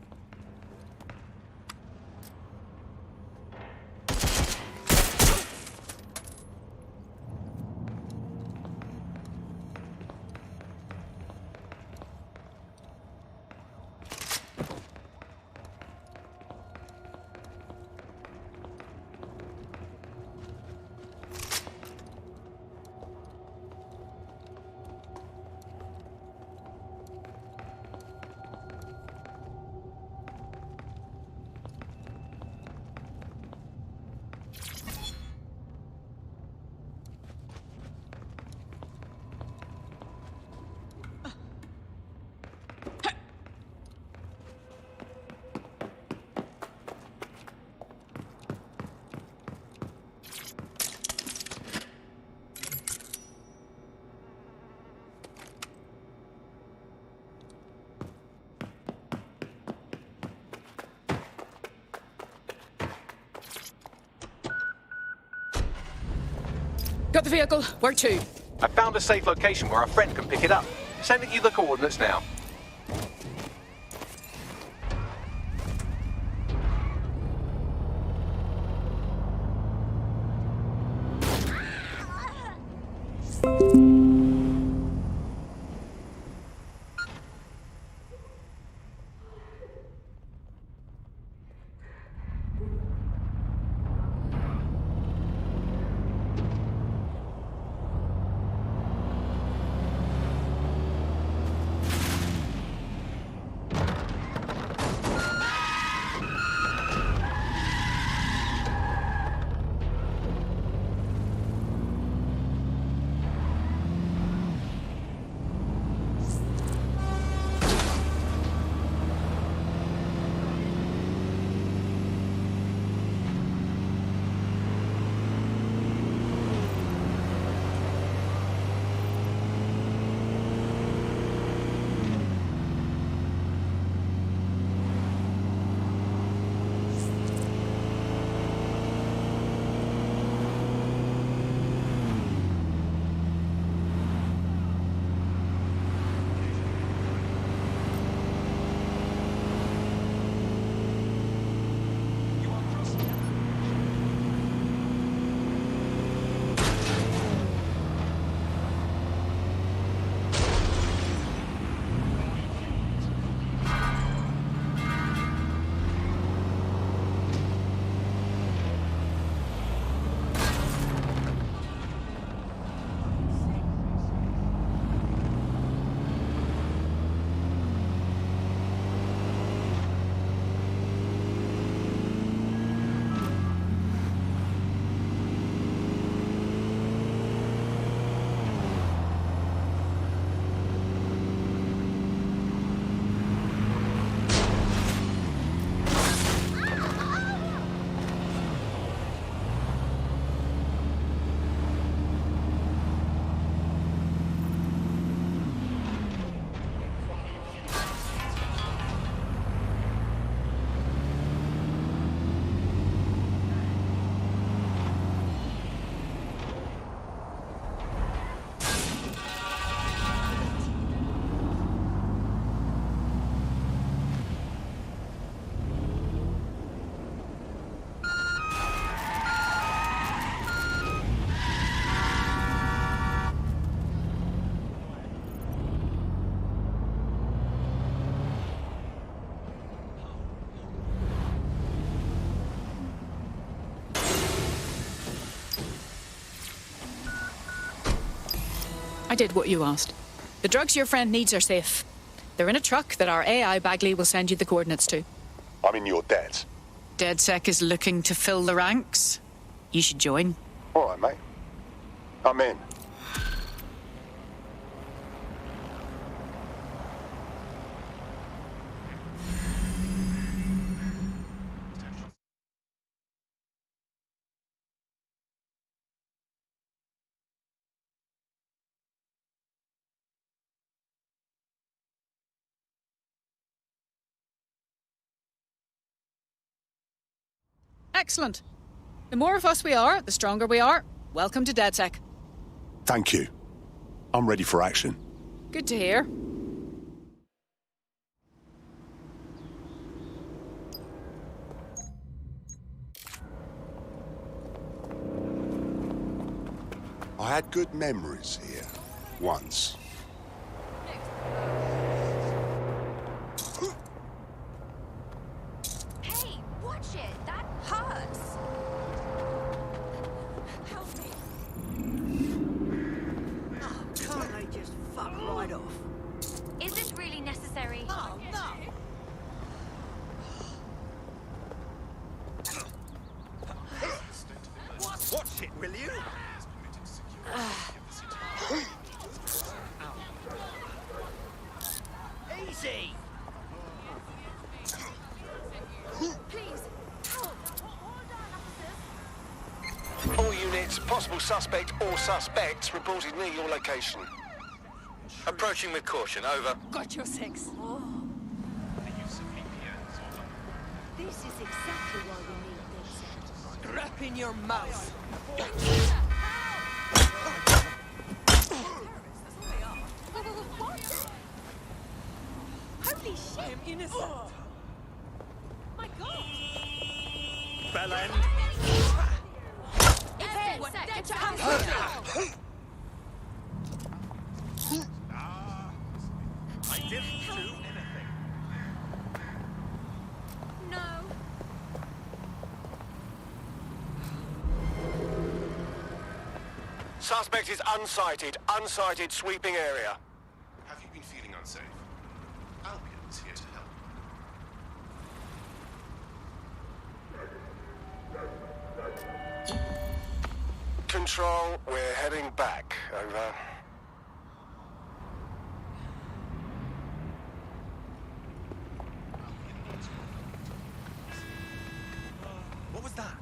Got the vehicle. Where to? I found a safe location where our friend can pick it up. Sending you the coordinates now. I did what you asked. The drugs your friend needs are safe. They're in a truck that our AI Bagley will send you the coordinates to. I'm in your debt. DedSec is looking to fill the ranks. You should join. All right, mate. I'm in. Excellent. The more of us we are, the stronger we are. Welcome to DedSec. Thank you. I'm ready for action. Good to hear. I had good memories here. Once. Hey, watch it. That hurts. Help me. Oh, can't they just fuck right off? Is this really necessary? Oh, no! Watch it, will you? Easy! Please, help. All units, possible suspect or suspects reported near your location. Approaching with caution, over. Got your six. Oh. This is exactly why we need this. Crap in your mouth. Holy shit! I am innocent. My God! Bell end. Everyone, get your hands up! I didn't do anything. No. Suspect is unsighted. Unsighted sweeping area. Have you been feeling unsafe? Albion is here to help. Control, we're heading back. Over. What was that?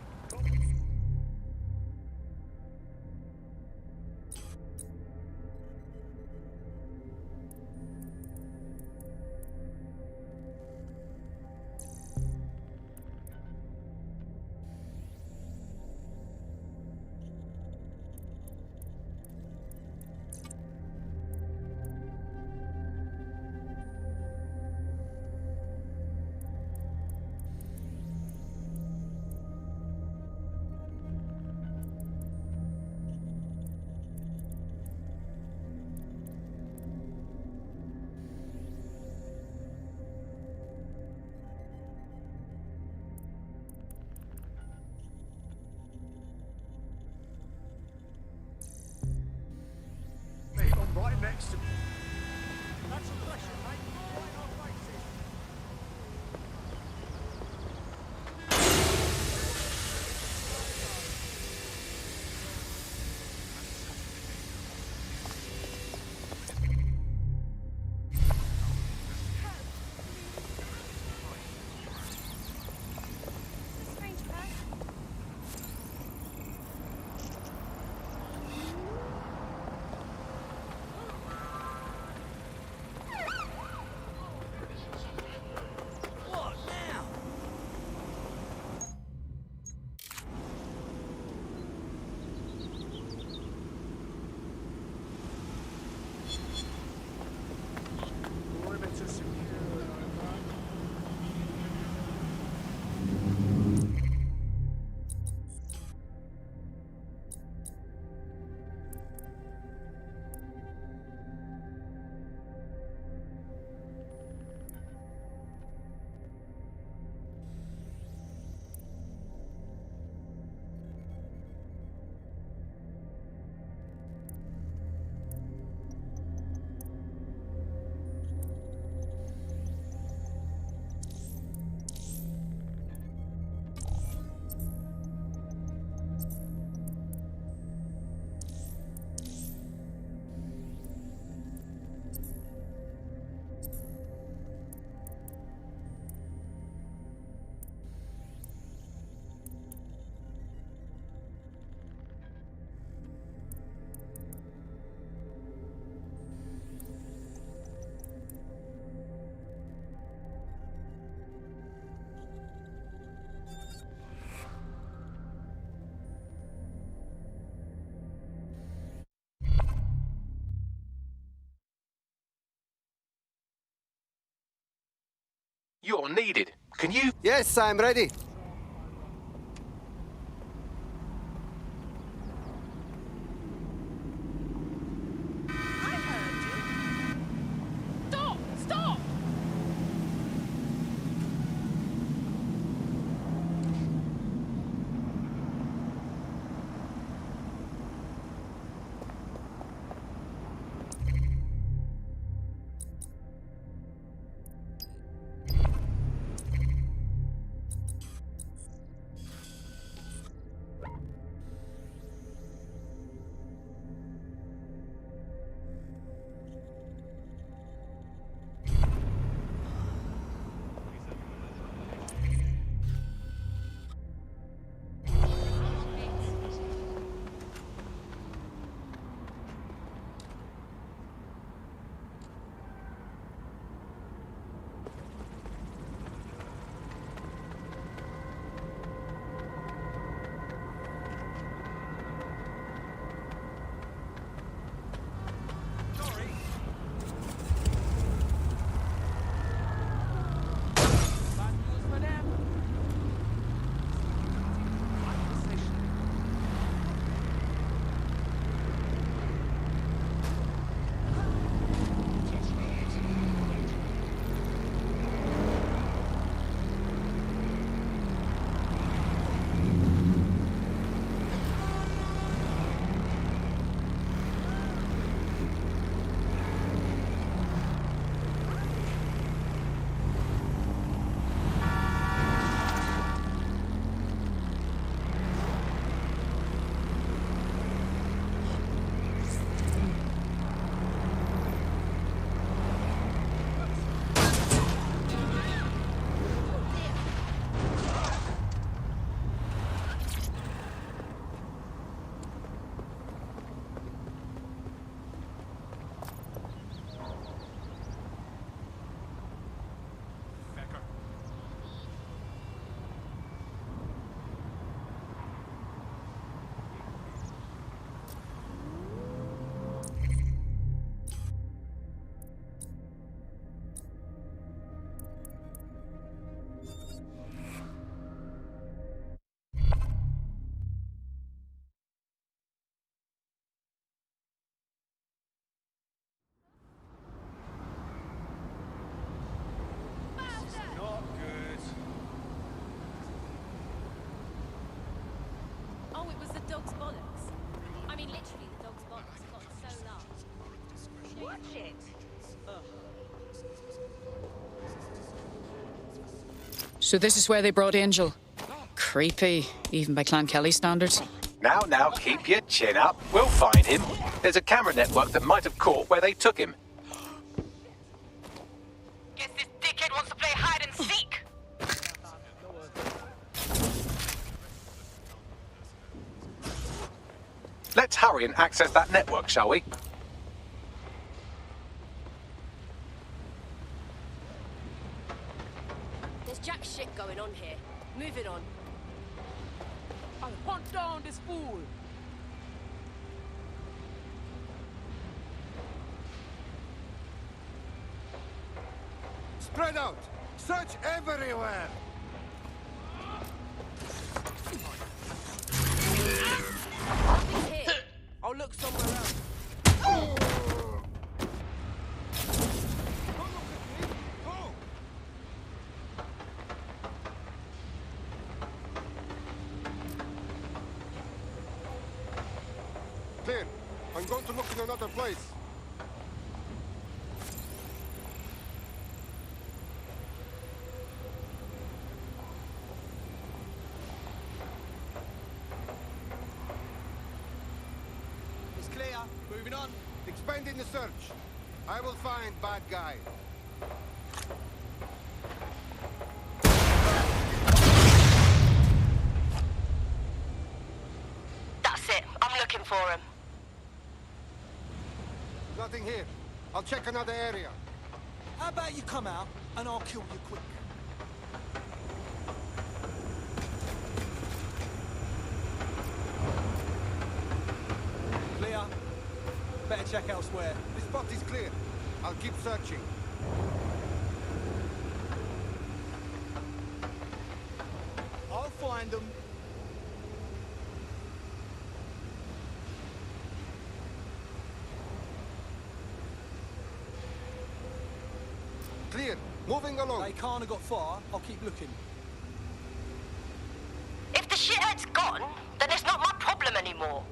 You're needed. Can you... Yes, I'm ready. Stop! Stop! Oh, it was the dog's bollocks. I mean, literally, the dog's bollocks got so large. Watch it! So this is where they brought Angel. Creepy, even by Clan Kelly standards. Now, keep your chin up. We'll find him. There's a camera network that might have caught where they took him. Guess this dickhead wants to play hide and seek. Let's hurry and access that network, shall we? There's jack shit going on here. Move it on. I'll hunt down this fool. Spread out! Search everywhere! I'll look somewhere else. Clear. I'm going to look in another place. It's clear. Moving on. Expanding the search. I will find bad guy. That's it. I'm looking for him. Nothing here. I'll check another area. How about you come out and I'll kill you quick? Clear. Better check elsewhere. This spot is clear. I'll keep searching. find them. Clear. Moving along. They can't have got far. I'll keep looking. If the shithead's gone, then it's not my problem anymore.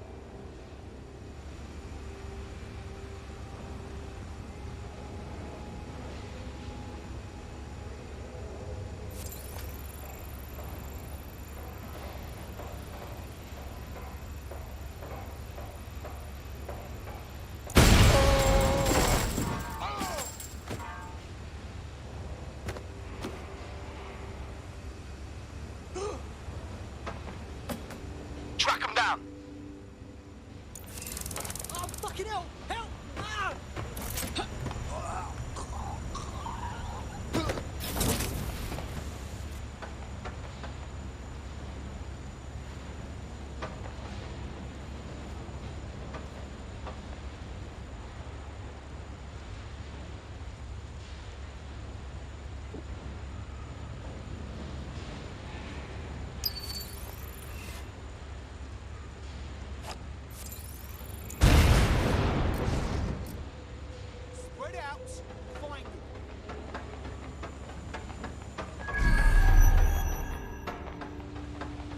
Track them down. Oh, fucking hell! Help! Ah! Spread out. Find them.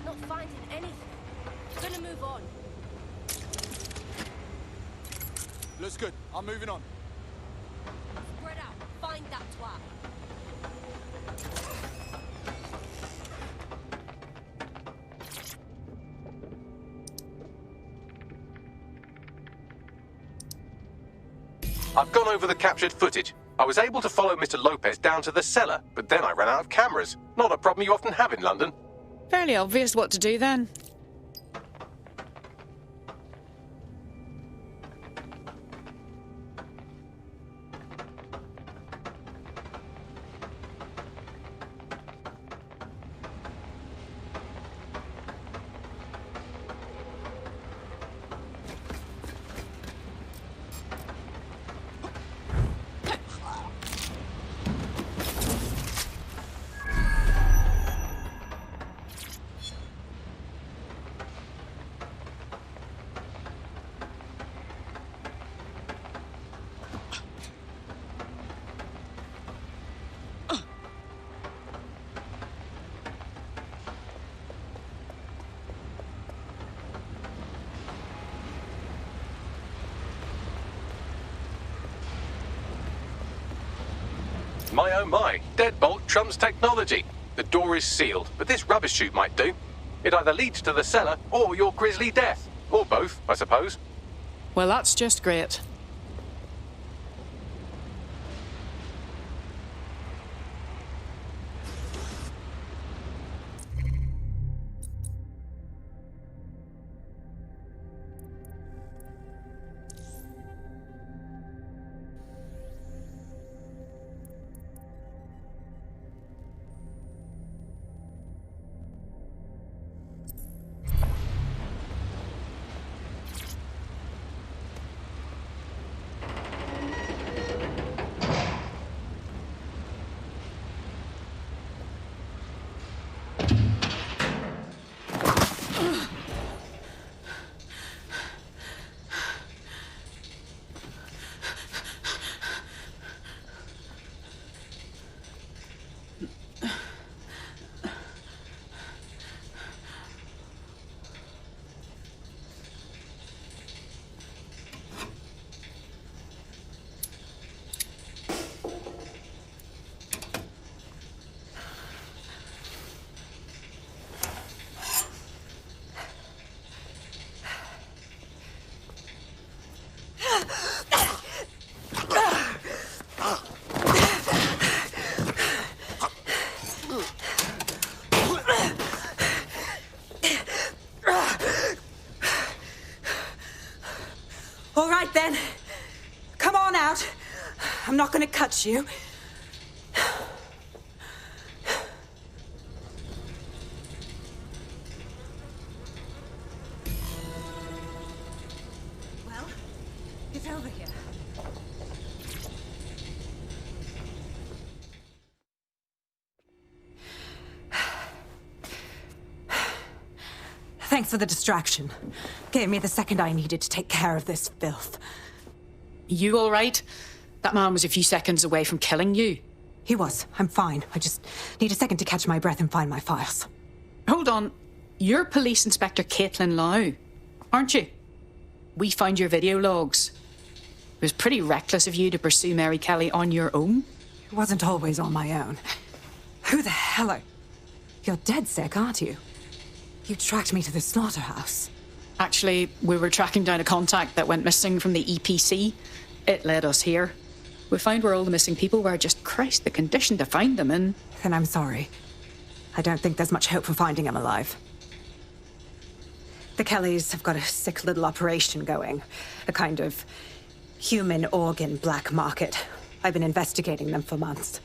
Not finding anything. Gonna move on. Looks good. I'm moving on. Spread out. Find that twat. I've gone over the captured footage. I was able to follow Mr. Lopez down to the cellar, but then I ran out of cameras. Not a problem you often have in London. Fairly obvious what to do then. My oh my, deadbolt trumps technology. The door is sealed, but this rubbish chute might do. It either leads to the cellar or your grisly death. Or both, I suppose. Well, that's just great. All right then. Come on out. I'm not going to cut you. Well, it's over here. Thanks for the distraction. Gave me the second I needed to take care of this filth. You all right? That man was a few seconds away from killing you. He was. I'm fine. I just need a second to catch my breath and find my files. Hold on. You're Police Inspector Caitlin Lau, aren't you? We found your video logs. It was pretty reckless of you to pursue Mary Kelly on your own. It wasn't always on my own. Who the hell are... You're dead sick, aren't you? You tracked me to the slaughterhouse. Actually, we were tracking down a contact that went missing from the EPC. It led us here. We found where all the missing people were. Just Christ, the condition to find them in. Then I'm sorry. I don't think there's much hope for finding him alive. The Kellys have got a sick little operation going. A kind of human organ black market. I've been investigating them for months.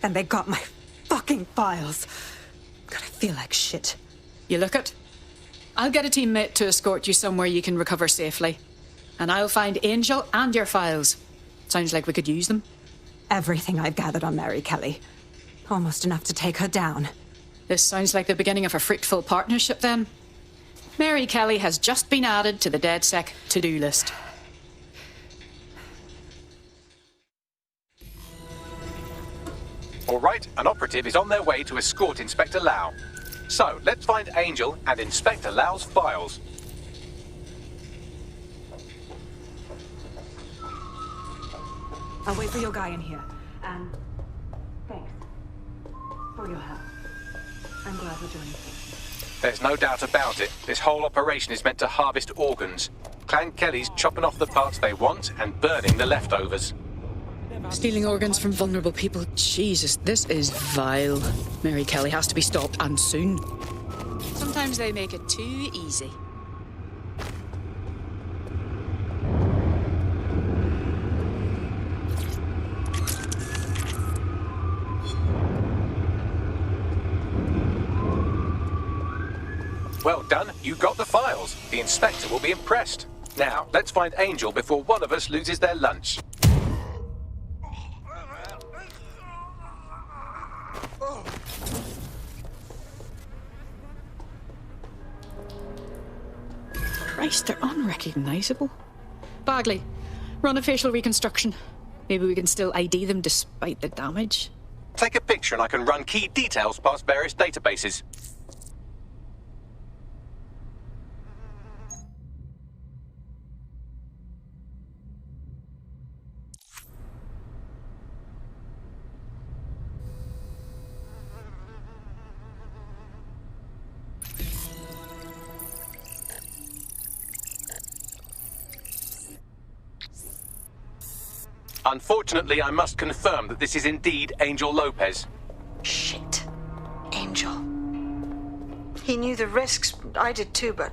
And they got my fucking files. God, I feel like shit. You look it? I'll get a teammate to escort you somewhere you can recover safely. And I'll find Angel and your files. Sounds like we could use them. Everything I've gathered on Mary Kelly. Almost enough to take her down. This sounds like the beginning of a fruitful partnership then. Mary Kelly has just been added to the DedSec to-do list. All right, an operative is on their way to escort Inspector Lau. So, let's find Angel and Inspector Lau's files. I'll wait for your guy in here. And thanks for your help. I'm glad we're joining forces. There's no doubt about it. This whole operation is meant to harvest organs. Clan Kelly's chopping off the parts they want and burning the leftovers. Stealing organs from vulnerable people. Jesus, this is vile. Mary Kelly has to be stopped, and soon. Sometimes they make it too easy. Well done, you got the files. The inspector will be impressed. Now, let's find Angel before one of us loses their lunch. Christ, they're unrecognisable. Bagley, run a facial reconstruction. Maybe we can still ID them despite the damage. Take a picture and I can run key details past various databases. Unfortunately, I must confirm that this is indeed Angel Lopez. Shit. Angel. He knew the risks. I did too, but...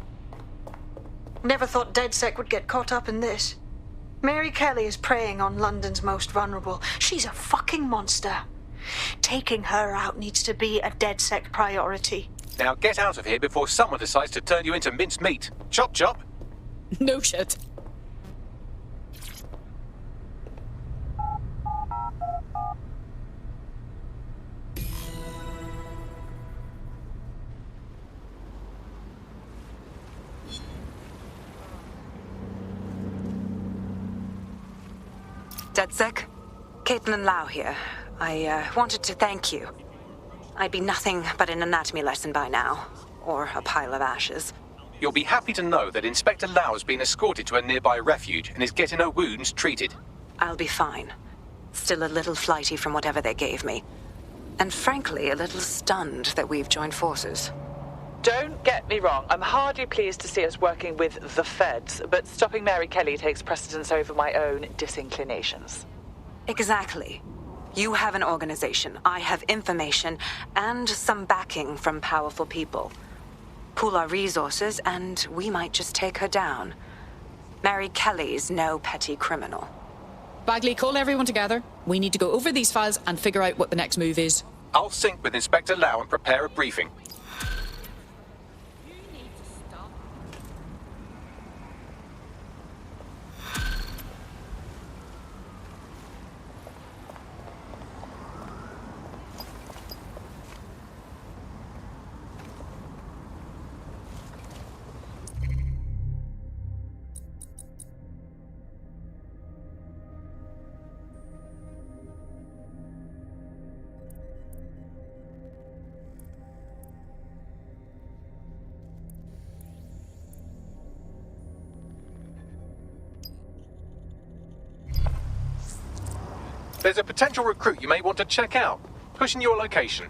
Never thought DedSec would get caught up in this. Mary Kelly is preying on London's most vulnerable. She's a fucking monster. Taking her out needs to be a DedSec priority. Now get out of here before someone decides to turn you into minced meat. Chop chop. No shit. DedSec? Caitlin Lau here. I wanted to thank you. I'd be nothing but an anatomy lesson by now. Or a pile of ashes. You'll be happy to know that Inspector Lau has been escorted to a nearby refuge and is getting her wounds treated. I'll be fine. Still a little flighty from whatever they gave me. And frankly, a little stunned that we've joined forces. Don't get me wrong, I'm hardly pleased to see us working with the feds, but stopping Mary Kelly takes precedence over my own disinclinations. Exactly. You have an organization, I have information, and some backing from powerful people. Pool our resources, and we might just take her down. Mary Kelly's no petty criminal. Bagley, call everyone together. We need to go over these files and figure out what the next move is. I'll sync with Inspector Lau and prepare a briefing. There's a potential recruit you may want to check out. Pushing your location.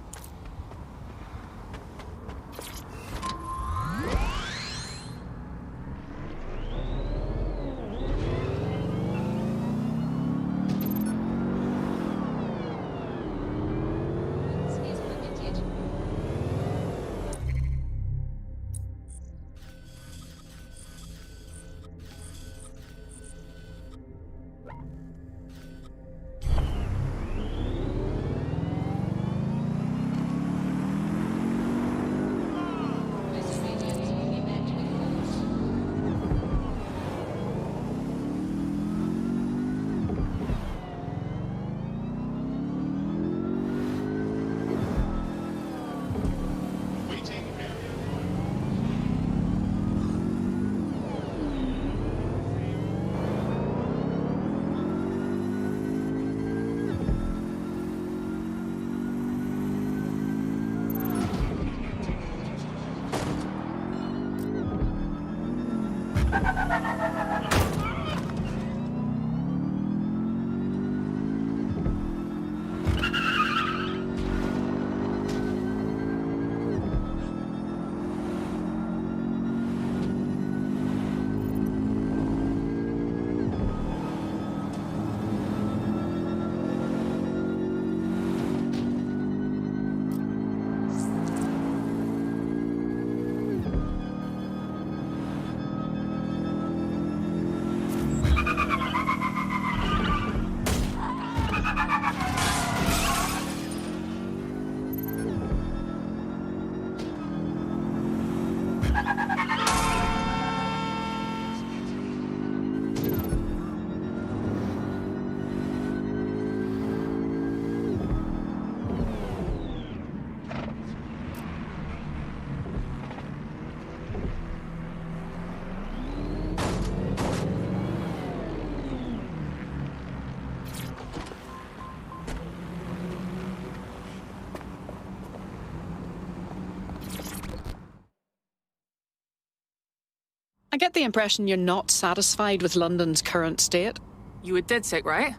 I get the impression you're not satisfied with London's current state. You were dead sick, right?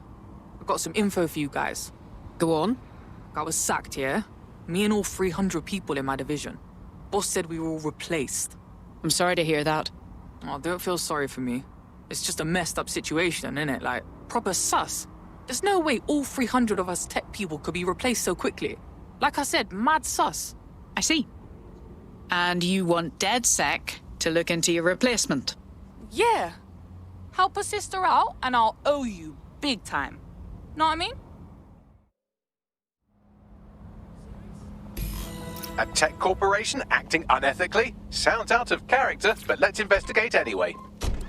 I've got some info for you guys. Go on. I was sacked, yeah? Me and all 300 people in my division. Boss said we were all replaced. I'm sorry to hear that. Oh, don't feel sorry for me. It's just a messed up situation, innit? Like, proper sus. There's no way all 300 of us tech people could be replaced so quickly. Like I said, mad sus. I see. And you want DedSec to look into your replacement? Yeah. Help a sister out, and I'll owe you big time. Know what I mean? A tech corporation acting unethically? Sounds out of character, but let's investigate anyway.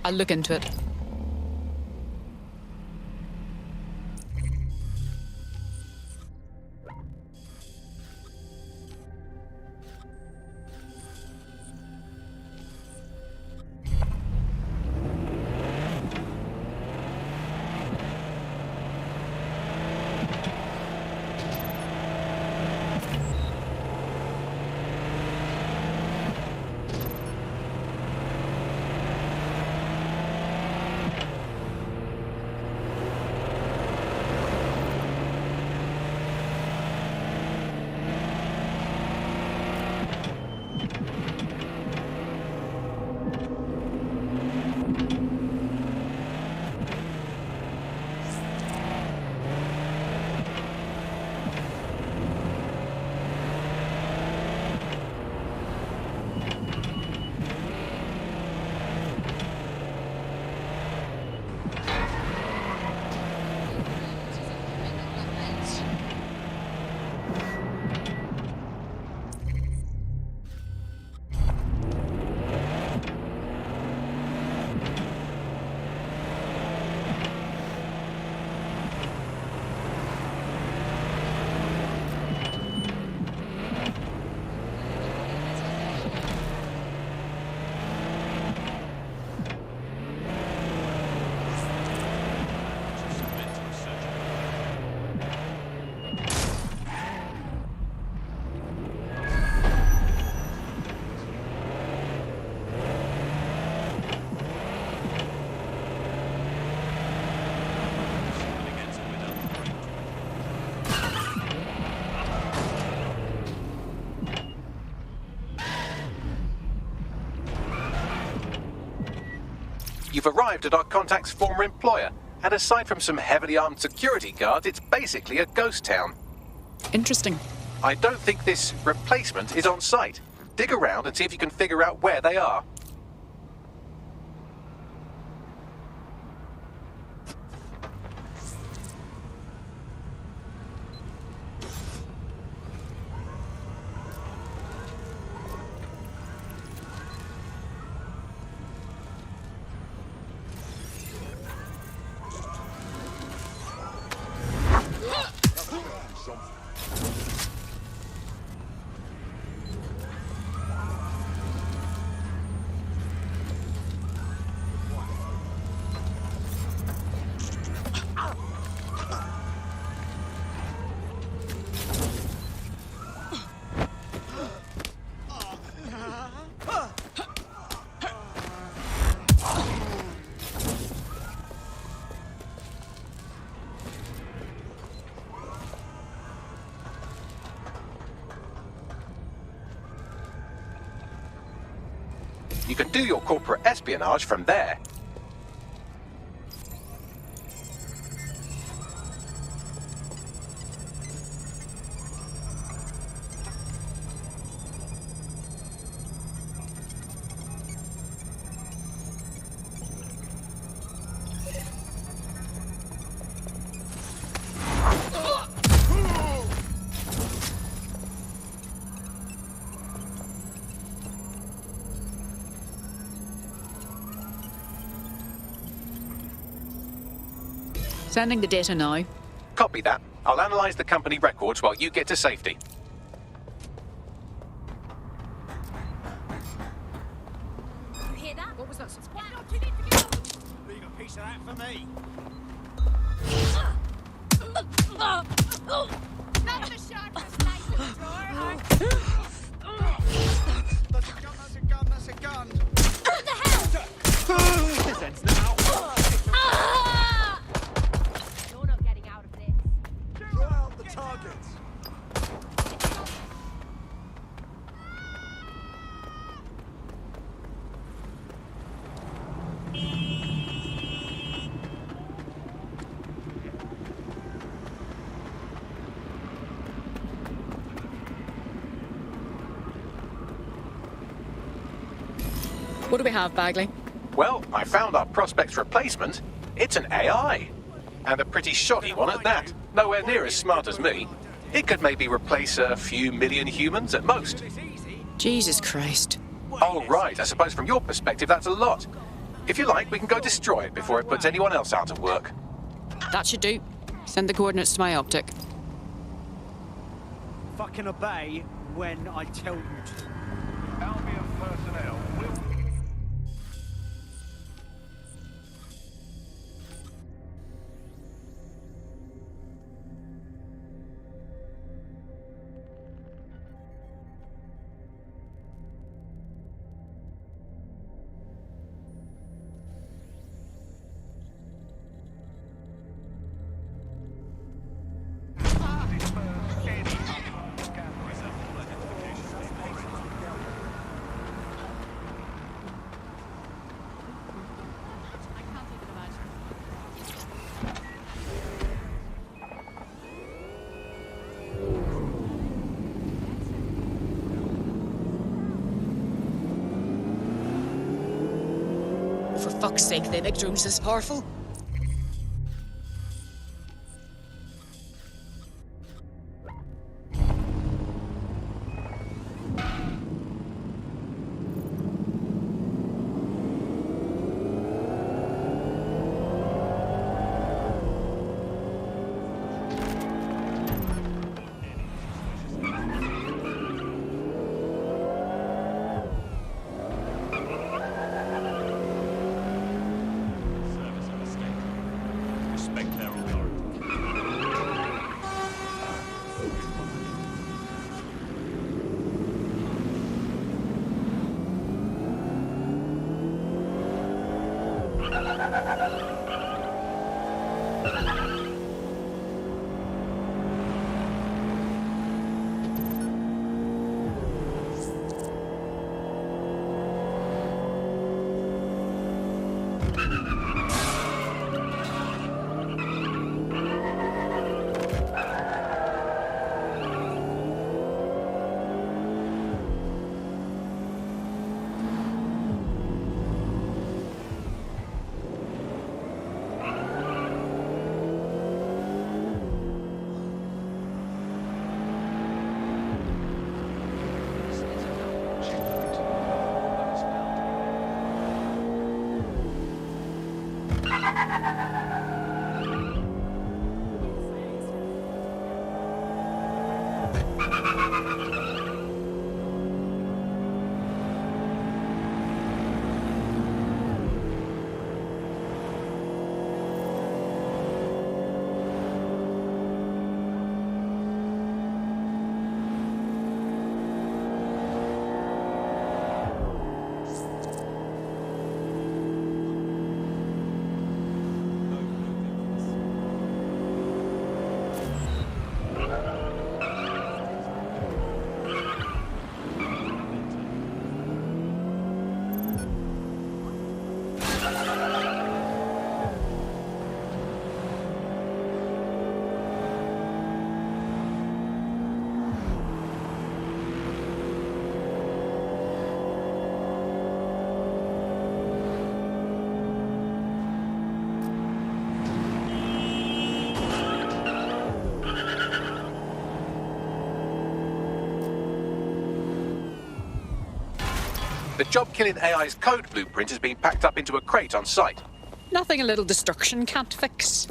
I'll look into it. You've arrived at our contact's former employer, and aside from some heavily armed security guards, it's basically a ghost town. Interesting. I don't think this replacement is on site. Dig around and see if you can figure out where they are. You can do your corporate espionage from there. Sending the data now. Copy that. I'll analyze the company records while you get to safety. You hear that? What was that? Squad? You got a piece of that for me? Not the shot for slicing the door, That's a gun, that's a gun. What the hell? This ends now. You're not getting out of this. Draw out the targets. What do we have, Bagley? Well, I found our prospect's replacement. It's an AI. And a pretty shoddy one at that. Nowhere near as smart as me. It could maybe replace a few million humans at most. Jesus Christ. Oh, right. I suppose from your perspective, that's a lot. If you like, we can go destroy it before it puts anyone else out of work. That should do. Send the coordinates to my optic. Fucking obey when I tell you to. Albion personnel will... For fuck's sake, they make drones this powerful? The job-killing AI's code blueprint has been packed up into a crate on site. Nothing a little destruction can't fix.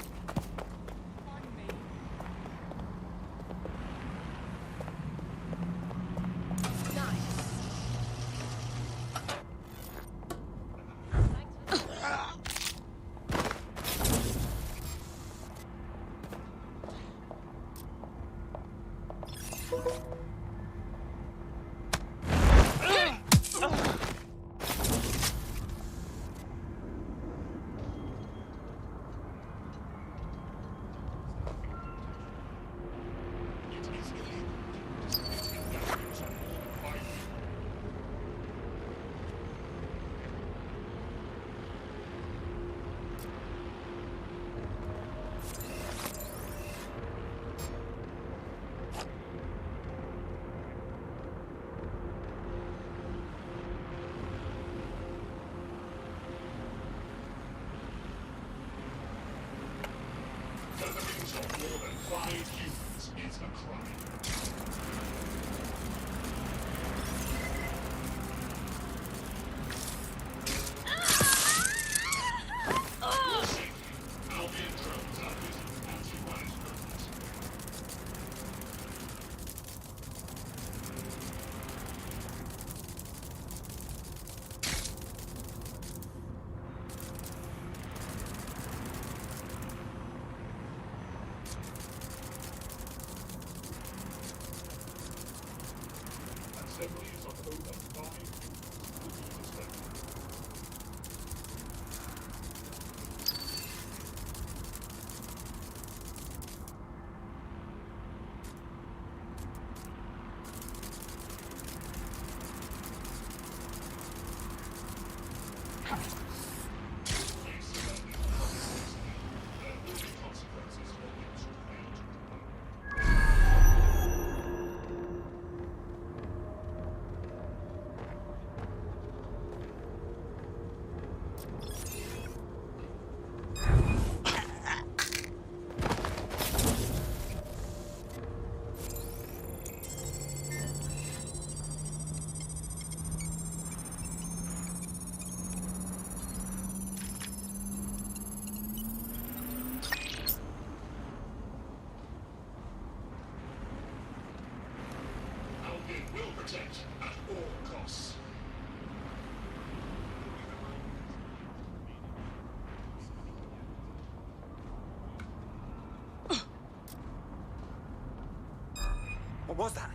What was that?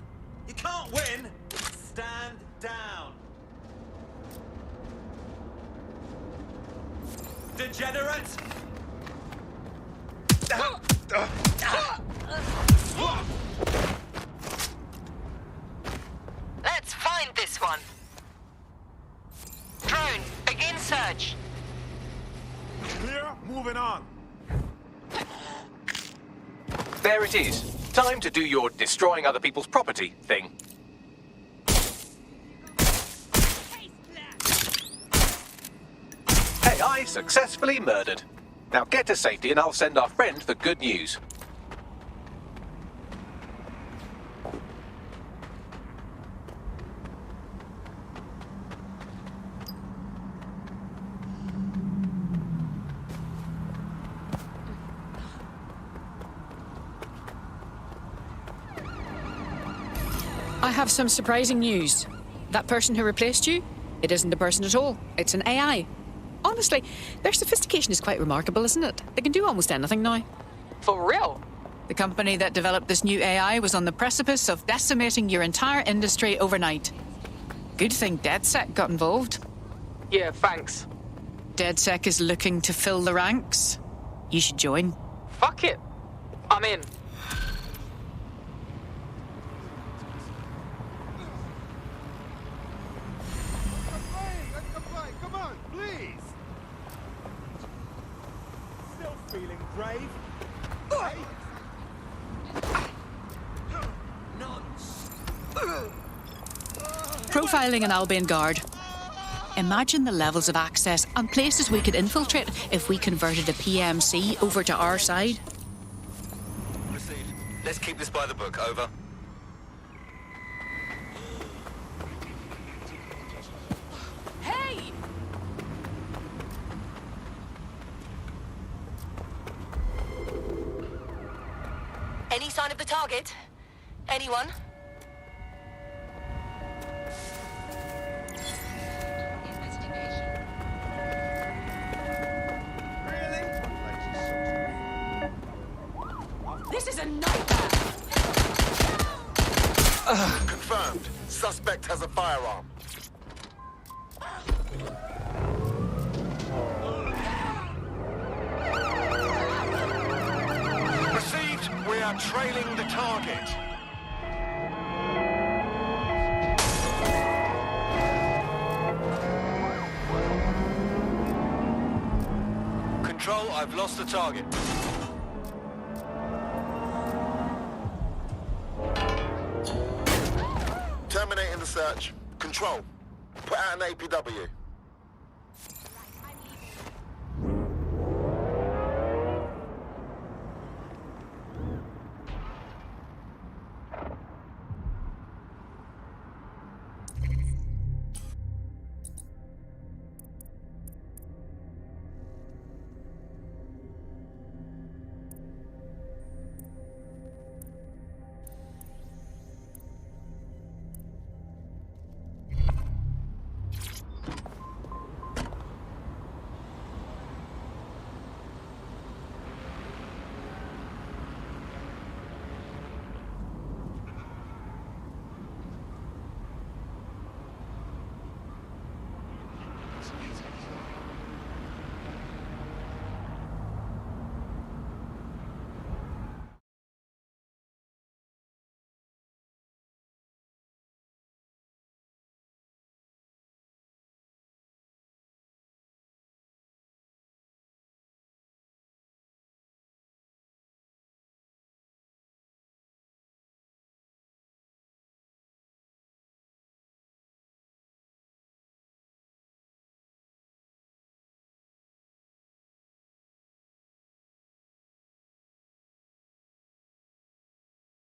You can't win! Stand down! Degenerate! Let's find this one. Drone, begin search. Clear? Moving on. There it is. Time to do your destroying other people's property thing. AI successfully murdered. Now get to safety and I'll send our friend the good news. I have some surprising news. That person who replaced you, it isn't a person at all. It's an AI. Honestly, their sophistication is quite remarkable, isn't it? They can do almost anything now. For real? The company that developed this new AI was on the precipice of decimating your entire industry overnight. Good thing DedSec got involved. Yeah, thanks. DedSec is looking to fill the ranks. You should join. Fuck it. I'm in. Come on, please! Still feeling brave? Hey! Profiling an Albion guard. Imagine the levels of access and places we could infiltrate if we converted a PMC over to our side. Received. Let's keep this by the book. Over. Hey! Any sign of the target? Anyone? This is a nightmare! Confirmed. Suspect has a firearm. Received. We are trailing the target. Control, I've lost the target. Terminating the search. Control, put out an APW.